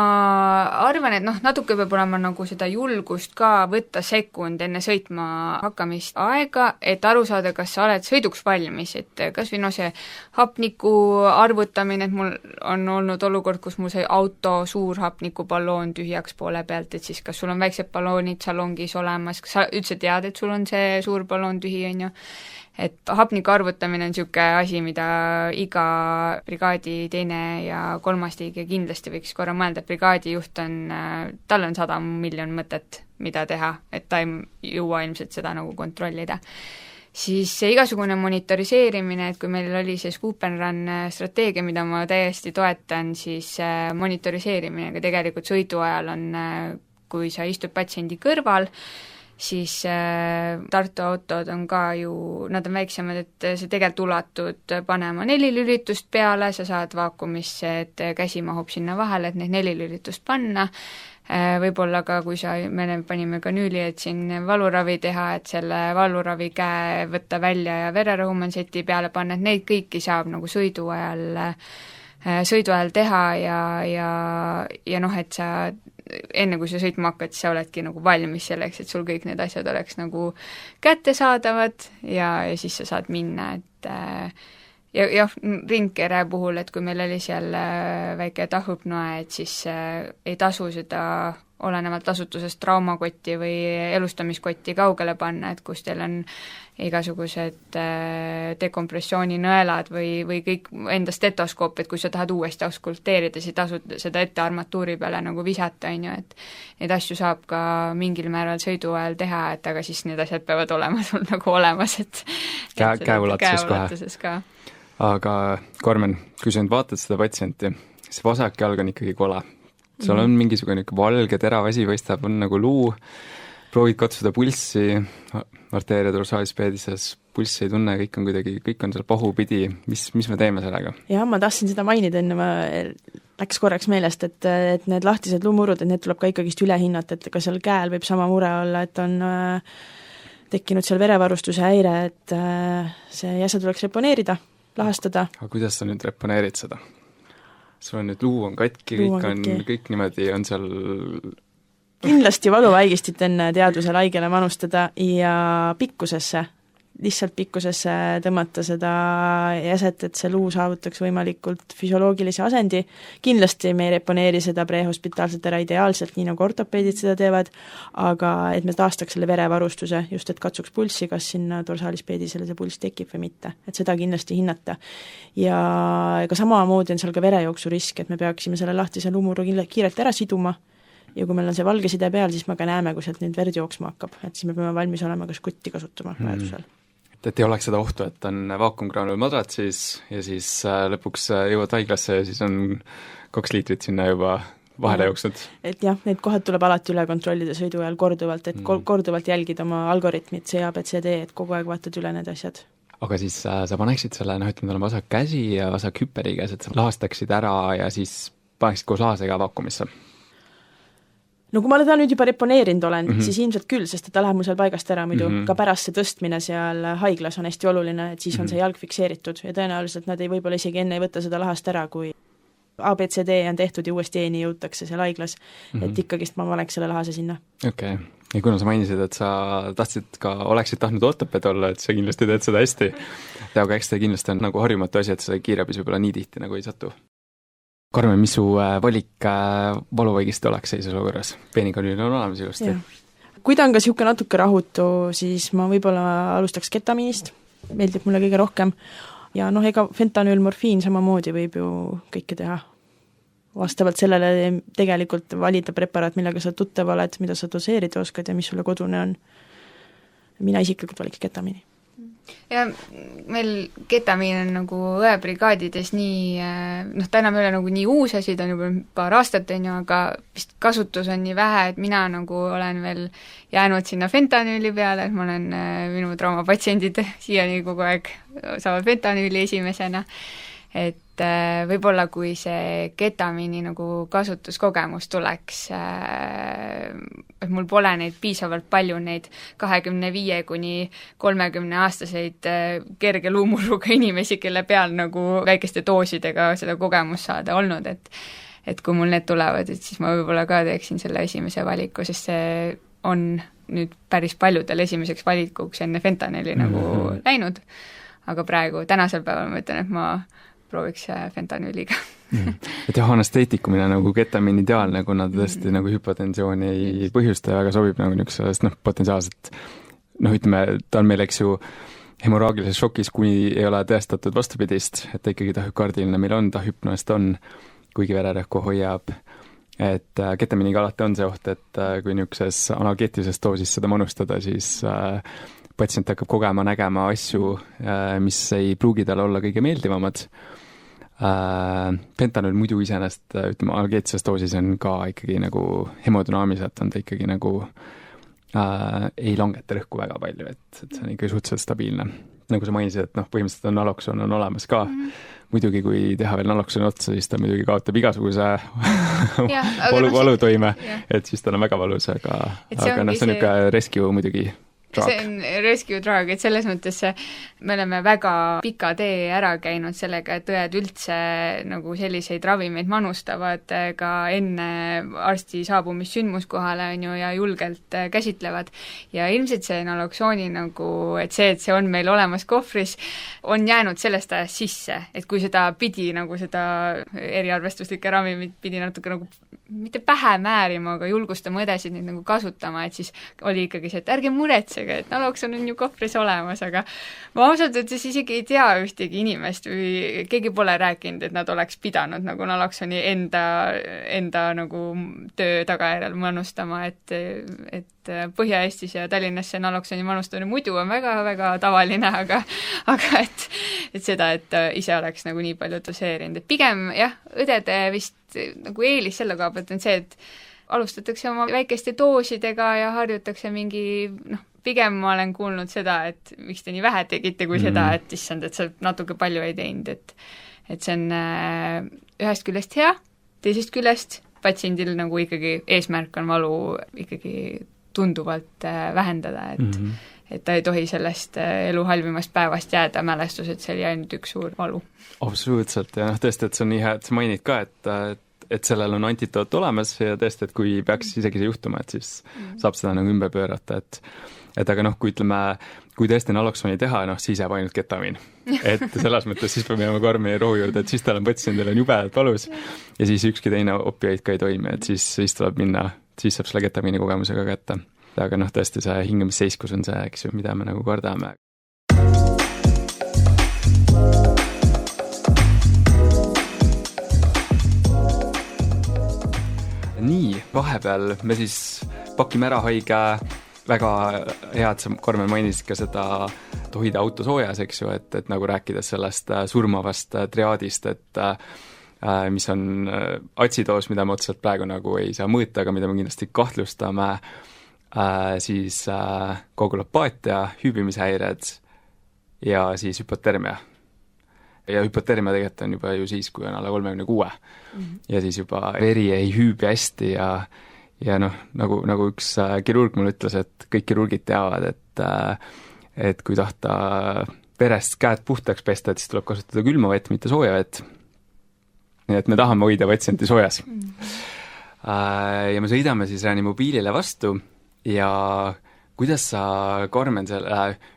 arvan, et natuke peab olema nagu seda julgust ka võtta sekund enne sõitma hakkamist aega, et aru saada, kas sa oled sõiduks valmis, et kas või see hapniku arvutamine, et mul on olnud olukord, kus mul sai auto suur hapnikuballoon tühjaks poole pealt, et siis kas sul on väiksed balloonid salongis olemas, kas sa üldse tead, et sul on see suur balloon tühi, on ju, et hapniku arvutamine on niisugune asi, mida iga brigaadi teine ja kolmas liige kindlasti võiks korra mõelda, et brigaadijuht on, tal on 100 miljon mõtet, mida teha, et ta ei jõua ilmselt seda nagu kontrollida. Siis igasugune monitoriseerimine, et kui meil oli see Scoop and Run strateegia, mida ma täiesti toetan, siis monitoriseerimine, aga tegelikult sõidu ajal on, kui sa istud patsiendi kõrval, siis Tartu autod on ka ju, nad on väiksemad, et sa tegelikult ulatud panema 4 lülitust peale, sa saad vaakumisse, et käsi mahub sinna vahele, et need 4 lülitust panna, võib-olla ka, kui me panime kanüüli, et siin valuravi teha, et selle valuravi käe võtta välja ja vererõhumanseti peale panna, et neid kõiki saab nagu sõidu ajal teha ja noh, et sa enne kui sa sõitma hakkad, siis sa oledki nagu valmis selleks, et sul kõik need asjad oleks nagu kättesaadavad ja siis sa saad minna, et jah, ringkere puhul, et kui meil oli seal väike tahvõpnoe, et siis ei tasu seda olenevalt asutusest traumakotti või elustamiskotti kaugele panna, et kus teil on igasugused dekompressiooninõelad või kõik enda stetoskoop, et kui sa tahad uuesti auskulteerida, siis ei tasu seda ette armatuuri peale nagu visata, on ju, et neid asju saab ka mingil määral sõidu ajal teha, et aga siis need asjad peavad olema sul nagu olemas, et käeulatuses ka. Aga Karmen, kui sa nüüd vaatad seda patsienti, see vasak jalg on ikkagi kola. Seal on mingisugune valge terav asi paistab, on nagu luu, proovid katsuda pulssi, arteeria dorsaalispeedises, pulssi ei tunne, kõik on seal pahupidi, mis me teeme sellega? Jah, ma tahtsin seda mainida enne, ma läks korraks meelest, et need lahtised luumurud, et need tuleb ka ikkagist üle hinnata, et ka seal käel võib sama mure olla, et on tekkinud seal verevarustuse häire, et see jäse tuleks reponeerida, lahastada. Aga kuidas sa nüüd reponeerid seda? Sul on nüüd luu on katki, kõik niimoodi on seal kindlasti valuvaigistit enne teadvusel haigele manustada ja lihtsalt pikkusesse tõmmata seda jäset, et see luu saavutaks võimalikult füsioloogilise asendi. Kindlasti me ei reponeeri seda prehospitaalselt ära ideaalselt, nii nagu ortopeedid seda teevad, aga et me taastaks selle verevarustuse, just et katsuks pulssi, kas sinna dorsaalispeedisele see pulss tekib või mitte, et seda kindlasti hinnata. Ja ega samamoodi on seal ka verejooksu risk, et me peaksime selle lahtise luumuru kiirelt ära siduma ja kui meil on see valge side peal, siis me ka näeme, kui sealt nüüd verd jooksma hakkab, et siis me peame valmis olema kas kutti kasutama vajadusel. Et ei oleks seda ohtu, et on vaakumgraanul madratsis ja siis lõpuks jõuad haiglasse ja siis on 2 liitrit sinna juba vahele jooksnud. Et jah, need kohad tuleb alati üle kontrollida sõidu ajal korduvalt, et korduvalt jälgid oma algoritmid, CABCD, et kogu aeg vaatad üle need asjad. Aga siis sa paneksid selle, ütleme, tal on vasak käsi ja vasak hüpperi käes, et sa lahastaksid ära ja siis paneksid koos lahasega vaakumisse? No kui ma teda nüüd juba reponeerinud olen, siis ilmselt küll, sest ta läheb mu seal paigast ära muidu, ka pärast see tõstmine seal haiglas on hästi oluline, et siis on see jalg fikseeritud ja tõenäoliselt nad võib-olla isegi enne ei võta seda lahast ära, kui ABCD on tehtud ja uuesti E-ni jõutakse seal haiglas, et ikkagist ma paneks selle lahase sinna. Okei. Ja kuna sa mainisid, et sa oleksid tahtnud ortopeed olla, et sa kindlasti teed seda hästi, aga eks ta kindlasti on nagu harjumatu asi, et seda kiirabis võib-olla nii tihti nagu ei satu. Karmen, mis su valik valuvaigisti oleks seisus olukorras? Peenikanüül on olemas ilusti. Kui ta on ka niisugune natuke rahutu, siis ma võib-olla alustaks ketamiinist, meeldib mulle kõige rohkem. Ja ega fentanüül, morfiin samamoodi võib ju kõike teha. Vastavalt sellele tegelikult valida preparaat, millega sa tuttav oled, mida sa doseerida oskad ja mis sulle kodune on. Mina isiklikult valiks ketamiini. Ja meil ketamiin on nagu õebrigaadides nii, ta enam ei ole nagu nii uus asi, ta on juba paar aastat, aga vist kasutus on nii vähe, et mina nagu olen veel jäänud sinna fentanüüli peale, et ma olen, minu traumapatsiendid siiani kogu aeg saavad fentanüüli esimesena, et võib-olla kui see ketamiini nagu kasutuskogemus tuleks, et mul pole neid piisavalt palju, neid 25 kuni 30 aastaseid kerge luumuruga inimesi, kelle peal nagu väikeste doosidega seda kogemust saada olnud, et kui mul need tulevad, et siis ma võib-olla ka teeksin selle esimese valiku, sest see on nüüd päris paljudel esimeseks valikuks enne fentanüüli nagu läinud, aga praegu, tänasel päeval ma ütlen, et ma prooviks fentanüüliga. Et jah, anesteetikumine nagu ketamiin ideaalne, kuna ta tõesti nagu hüpotensiooni ei põhjusta ja väga sobib nagu niisugusest potentsiaalselt, ütleme, ta on meil, eks ju, hemoraagilises šokis, kuni ei ole tõestatud vastupidist, et ta ikkagi tahükardiline meil on, tahüpnost on, kuigi vererõhku hoiab, et ketamiiniga alati on see oht, et kui niisuguses analgeetilises doosis seda manustada, siis patsient hakkab kogema, nägema asju, mis ei pruugi talle olla kõige meeldivamad. Pentanol muidu iseenesest, ütleme, analgeetilises doosis on ka ikkagi nagu hemodünaamiliselt on ta ikkagi nagu ei langeta rõhku väga palju, et see on ikkagi suhteliselt stabiilne. Nagu sa mainisid, et põhimõtteliselt on naloksoon on olemas ka. Muidugi, kui teha veel naloksooni otsa, siis ta muidugi kaotab igasuguse valutoime, et siis ta on väga valus, aga see on niisugune rescue muidugi. See on rescue drug, et selles mõttes me oleme väga pika tee ära käinud sellega, et õed üldse nagu selliseid ravimeid manustavad ka enne arsti saabumist sündmuskohale on ju, ja julgelt käsitlevad. Ja ilmselt see naloksooni nagu, et see on meil olemas kohvris, on jäänud sellest ajast sisse, et kui seda pidi nagu seda eriarvestuslike ravimit pidi natuke nagu mitte pähe määrima, aga julgustama õdesid neid nagu kasutama, et siis oli ikkagi see, et ärge muretsege, et naloksoon on ju kohvris olemas, aga ma ausalt ütles isegi ei tea ühtegi inimest või keegi pole rääkinud, et nad oleks pidanud nagu naloksooni enda nagu töö tagajärjel manustama, et Põhja-Eestis ja Tallinnas see naloksooni manustamine muidu on väga-väga tavaline, aga et seda, et ise oleks nagu nii palju doseerinud, et pigem jah, õdede vist nagu eelis selle koha pealt on see, et alustatakse oma väikeste doosidega ja harjutakse mingi, pigem ma olen kuulnud seda, et miks te nii vähe tegite kui seda, et issand, et sa natuke palju ei teinud, et see on ühest küljest hea, teisest küljest patsiendil nagu ikkagi eesmärk on valu ikkagi tunduvalt vähendada, et ta ei tohi sellest elu halvimast päevast jääda mälestus, et see oli ainult üks suur valu. Absoluutselt, ja tõesti, et see on nii hea, et sa mainid ka, et sellel on antitoot olemas ja tõesti, et kui peaks isegi see juhtuma, et siis saab seda nagu ümber pöörata, et aga kui ütleme, kui tõesti naloksooni teha, siis jääb ainult ketamiin. Et selles mõttes siis peame jääma karmi rohu juurde, et siis tal on patsiendil on jubedalt valus ja siis ükski teine opioid ka ei toimi, et siis tuleb minna, siis saab selle ketamiini kogemusega kätte. Aga tõesti see hingamisseiskus on see, eks ju, mida me nagu kardame. Nii, vahepeal me siis pakime ära haige, väga hea, et sa, Karmen, mainisid ka seda hoida auto soojas, eks ju, et nagu rääkides sellest surmavast triaadist, et mis on atsidoos, mida me otseselt praegu nagu ei saa mõõta, aga mida me kindlasti kahtlustame, siis koagulopaatia, hüübimishäired ja siis hüpotermia. Ja hüpotermia tegelikult on juba ju siis, kui on alla 36 ja siis juba veri ei hüübi hästi ja nagu üks kirurg mulle ütles, et kõik kirurgid teavad, et kui tahta verest käed puhtaks pesta, et siis tuleb kasutada külma vett, mitte sooja vett. Nii et me tahame hoida patsienti soojas. Ja me sõidame siis reanimobiilile vastu ja kuidas sa, Karmen,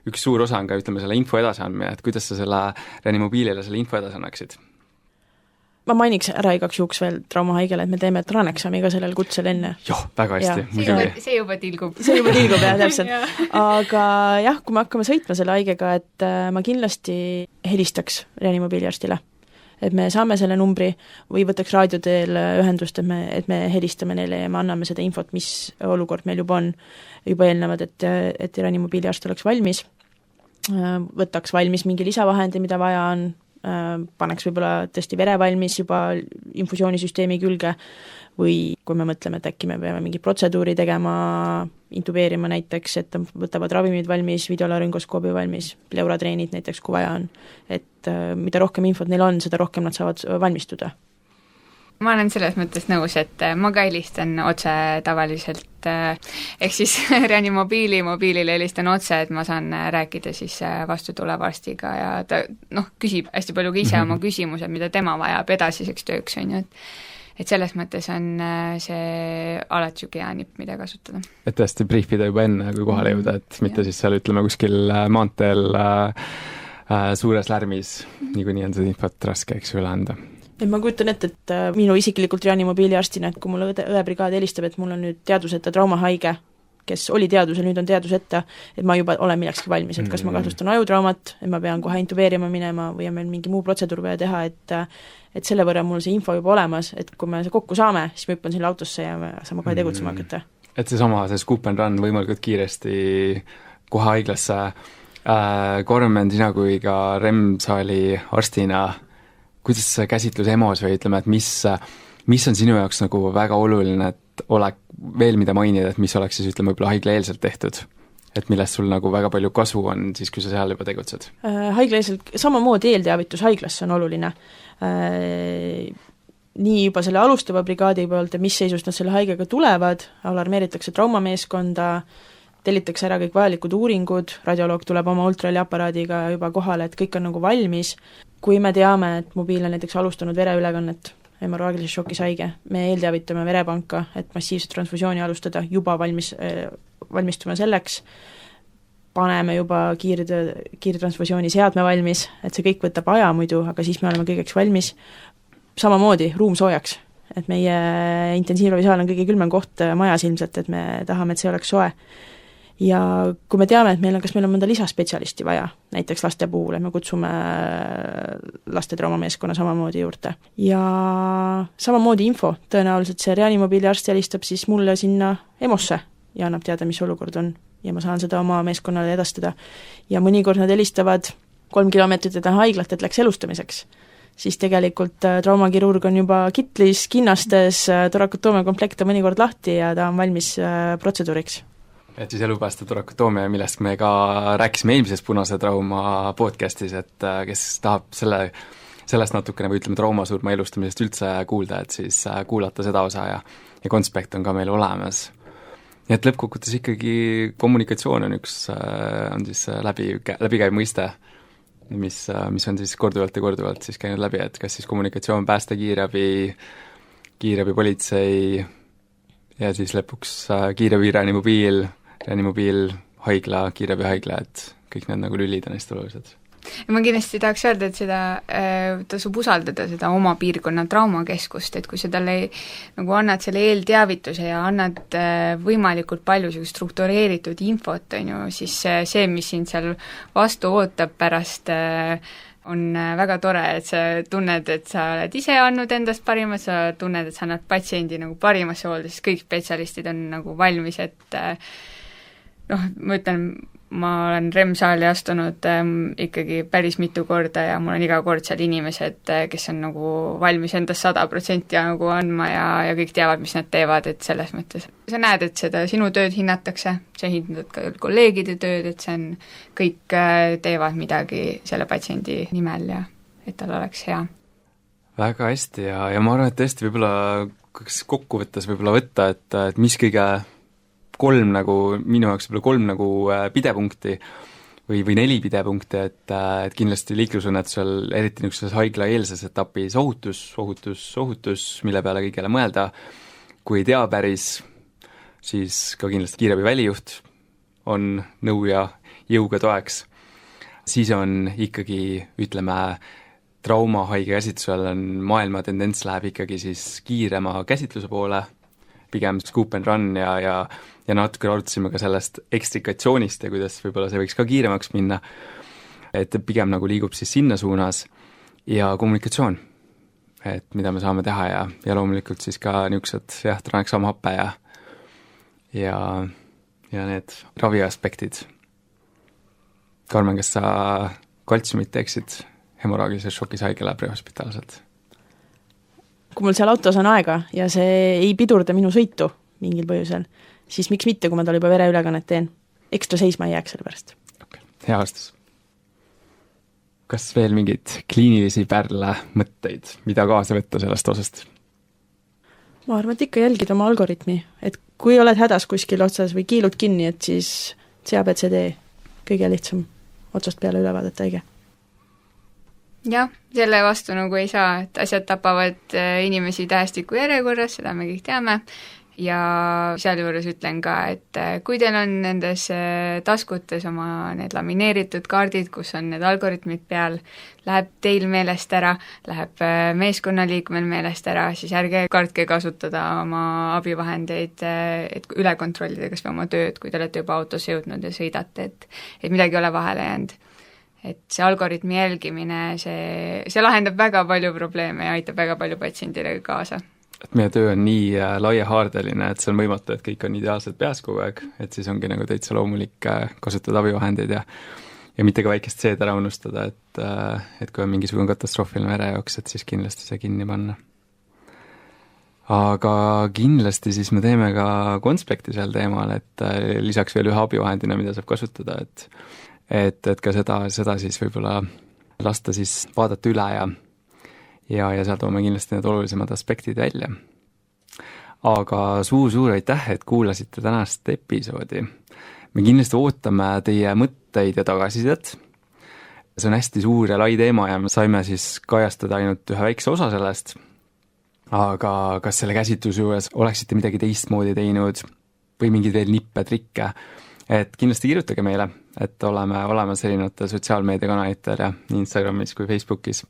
üks suur osa on ka, ütleme, selle info edasiandmine, et kuidas sa selle reanimobiilile selle info edasi annaksid? Ma mainiks ära igaks juhuks veel traumahaigele, et me teeme traneksami ka sellel kutsel enne. Jah, väga hästi, muidugi. See juba tilgub. See juba tilgub, jah, täpselt. Aga jah, kui me hakkame sõitma selle haigega, et ma kindlasti helistaks reanimobiiliarstile. Et me saame selle numbri või võtaks raadioteel ühendust, et me helistame neile ja me anname seda infot, mis olukord meil juba on, juba eelnevad, et reanimobiiliarst oleks valmis, võtaks valmis mingi lisavahendi, mida vaja on, paneks võib-olla tõesti vere valmis juba infusioonisüsteemi külge või kui me mõtleme, et äkki me peame mingi protseduuri tegema, intubeerima näiteks, et võtavad ravimid valmis, videolaryngoskoobi valmis, pleuratreenid näiteks, kui vaja on. Et mida rohkem infot neil on, seda rohkem nad saavad valmistuda. Ma olen selles mõttes nõus, et ma ka helistan otse tavaliselt, ehk siis reanimobiilile helistan otse, et ma saan rääkida siis vastutuleva arstiga ja ta küsib hästi palju ka ise oma küsimused, mida tema vajab edasiseks tööks, on ju, et selles mõttes on see alati siuke hea nipp, mida kasutada. Et tõesti briefida juba enne, kui kohale jõuda, et mitte siis seal ütleme kuskil maanteel suures lärmis, niikuinii on seda infot raske, eks üle anda. Et ma kujutan ette, et minu isiklikult reanimobiiliarstina, et kui mulle õebrigaad helistab, et mul on nüüd teaduseta traumahaige, kes oli teadusel, nüüd on teaduseta, et ma juba olen millekski valmis, et kas ma kahtlustan ajutraumat, et ma pean kohe intubeerima minema või on meil mingi muu protseduur vaja teha, et selle võrra mul see info juba olemas, et kui me kokku saame, siis ma hüppan selle autosse ja me saame kohe tegutsema hakata. Et see scoop and run võimalikult kiiresti kohe haiglasse. Kormen, sina kui ka Remsaali arstina, kuidas see käsitlus EMO-s või ütleme, et mis on sinu jaoks nagu väga oluline, et veel mida mainida, et mis oleks siis ütleme võib-olla haiglaeelselt tehtud? Et millest sul nagu väga palju kasu on siis, kui sa seal juba tegutsed? Haiglaeelselt, samamoodi eelteavitus haiglasse on oluline. Nii juba selle alustava brigaadi poolt, et mis seisust nad selle haigega tulevad, alarmeeritakse traumameeskonda, tellitakse ära kõik vajalikud uuringud, radioloog tuleb oma ultraheliaparaadiga juba kohale, et kõik on nagu valmis. Kui me teame, et mobiil on näiteks alustanud vereülekannet, hemorraagilises šokis haige, me eelteavitame verepanka, et massiivset transfusiooni alustada, juba valmistume selleks, paneme juba kiirtransfusiooni seadme valmis, et see kõik võtab aja muidu, aga siis me oleme kõigeks valmis. Samamoodi ruum soojaks, et meie intensiivravisaal on kõige külmem koht majas ilmselt, et me tahame, et see oleks soe. Ja kui me teame, et kas meil on mõnda lisaspetsialisti vaja, näiteks laste puhul, et me kutsume laste traumameeskonna samamoodi juurde. Ja samamoodi info, tõenäoliselt see reanimobiili arst helistab siis mulle sinna EMO-sse ja annab teada, mis olukord on. Ja ma saan seda oma meeskonnale edastada. Ja mõnikord nad helistavad 3 kilomeetrit haiglat, et läks elustamiseks. Siis tegelikult traumakirurg on juba kitlis, kinnastes, torakotoomia komplekt on mõnikord lahti ja ta on valmis protseduuriks. Et siis elupääste torakotoomia, millest me ka rääkisime eelmises Punase trauma podcastis, et kes tahab sellest natukene või ütleme traumasurma elustamisest üldse kuulda, et siis kuulata seda osa ja konspekt on ka meil olemas. Nii et lõppkokkuvõttes ikkagi kommunikatsioon on siis läbikäiv mõiste, mis on siis korduvalt siis käinud läbi, et kas siis kommunikatsioon, pääste, kiirabi politsei ja siis lõpuks kiirabi reanimobiil, haigla, kiirabi haigla, et kõik need nagu lülid on hästi olulised. Ma kindlasti tahaks öelda, et seda tasub usaldada seda oma piirkonna traumakeskust, et kui sa talle nagu annad selle eelteavituse ja annad võimalikult palju struktureeritud infot, on ju, siis see, mis sind seal vastu ootab pärast, on väga tore, et sa tunned, et sa oled ise andnud endast parimat, sa tunned, et sa annad patsiendi nagu parimasse hoolde, siis kõik spetsialistid on nagu valmis, et ma ütlen, ma olen Remsaali astunud ikkagi päris mitu korda ja mul on iga kord seal inimesed, kes on nagu valmis endast 100% nagu andma ja kõik teavad, mis nad teevad, et selles mõttes sa näed, et seda sinu tööd hinnatakse, sa hindad ka kolleegide tööd, et see on, kõik teevad midagi selle patsiendi nimel ja et tal oleks hea. Väga hästi ja ma arvan, et tõesti võib-olla kokkuvõttes võib-olla võtta, et mis kõige minu jaoks võib-olla 3 pidepunkti või 4 pidepunkti, et kindlasti liiklusõnnetusel, eriti niisuguses haiglaeelses etapis ohutus, mille peale kõigele mõelda, kui ei tea päris, siis ka kindlasti kiirabi välijuht on nõu ja jõuga toeks. Siis on ikkagi, ütleme, traumahaige käsitlusel on maailma tendents läheb ikkagi siis kiirema käsitluse poole, pigem scoop and run ja natuke arutasime ka sellest ekstrikatsioonist ja kuidas võib-olla see võiks ka kiiremaks minna, et pigem nagu liigub siis sinna suunas ja kommunikatsioon, et mida me saame teha ja loomulikult siis ka niisugused traneksaamhappe ja need raviaspektid. Karmen, kas sa kaltsiumit teeksid hemorraagilises šokis haigele prehospitaalselt? Kui mul seal autos on aega ja see ei pidurda minu sõitu mingil põhjusel, siis miks mitte, kui ma tal juba vereülekannet teen. Ekstra seisma ei jääks selle pärast. Okay. Hea vastus. Kas veel mingid kliinilisi pärle mõtteid, mida kaasa võtta sellest osast? Ma arvan, et ikka jälgid oma algoritmi, et kui oled hädas kuskil otsas või kiilud kinni, et siis CABCD kõige lihtsam otsast peale üle vaadata õige. Jah, selle vastu nagu ei saa, et asjad tapavad inimesi tähestiku järjekorras, seda me kõik teame, ja sealjuures ütlen ka, et kui teil on nendes taskutes oma need lamineeritud kaardid, kus on need algoritmid peal, läheb teil meelest ära, läheb meeskonnaliikmel meelest ära, siis ärge kartke kasutada oma abivahendeid, et üle kontrollida kas või oma tööd, kui te olete juba autos jõudnud ja sõidate, et midagi ei ole vahele jäänud. Et see algoritmi jälgimine, see lahendab väga palju probleeme ja aitab väga palju patsiendile kaasa. Et meie töö on nii laiahaardeline, et see on võimatu, et kõik on ideaalselt peas kogu aeg, et siis ongi nagu täitsa loomulik kasutada abivahendeid ja mitte ka väikest seed ära unustada, et kui on mingisugune katastroofiline verejooks, et siis kindlasti see kinni panna. Aga kindlasti siis me teeme ka konspekti sel teemal, et lisaks veel ühe abivahendina, mida saab kasutada, et ka seda siis võib-olla lasta siis vaadata üle ja seal toome kindlasti need olulisemad aspektid välja. Aga suur aitäh, et kuulasite tänast episoodi. Me kindlasti ootame teie mõtteid ja tagasisidet. See on hästi suur ja lai teema ja me saime siis kajastada ainult ühe väikse osa sellest. Aga kas selle käsitluse juures oleksite midagi teistmoodi teinud või mingeid veel nippe, trikke, et kindlasti kirjutage meile, et oleme erinevatel sotsiaalmeediakanalitel ja nii Instagramis kui Facebookis.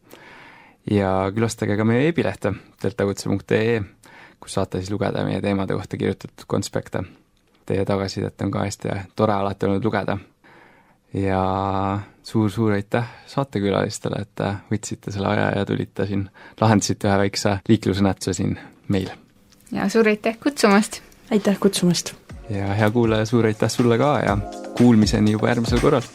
Ja külastage ka meie veebilehte deltakutse.ee, kus saate siis lugeda meie teemade kohta kirjutatud konspekte. Teie tagasisidet on ka hästi tore alati olnud lugeda. Ja suur aitäh saatekülalistele, et võtsite selle aja ja tulite siin, lahendasite ühe väikse liiklusõnnetuse siin meil. Ja suur aitäh kutsumast! Aitäh kutsumast! Ja hea kuulaja, suur aitäh sulle ka ja kuulmiseni juba järgmisel korral!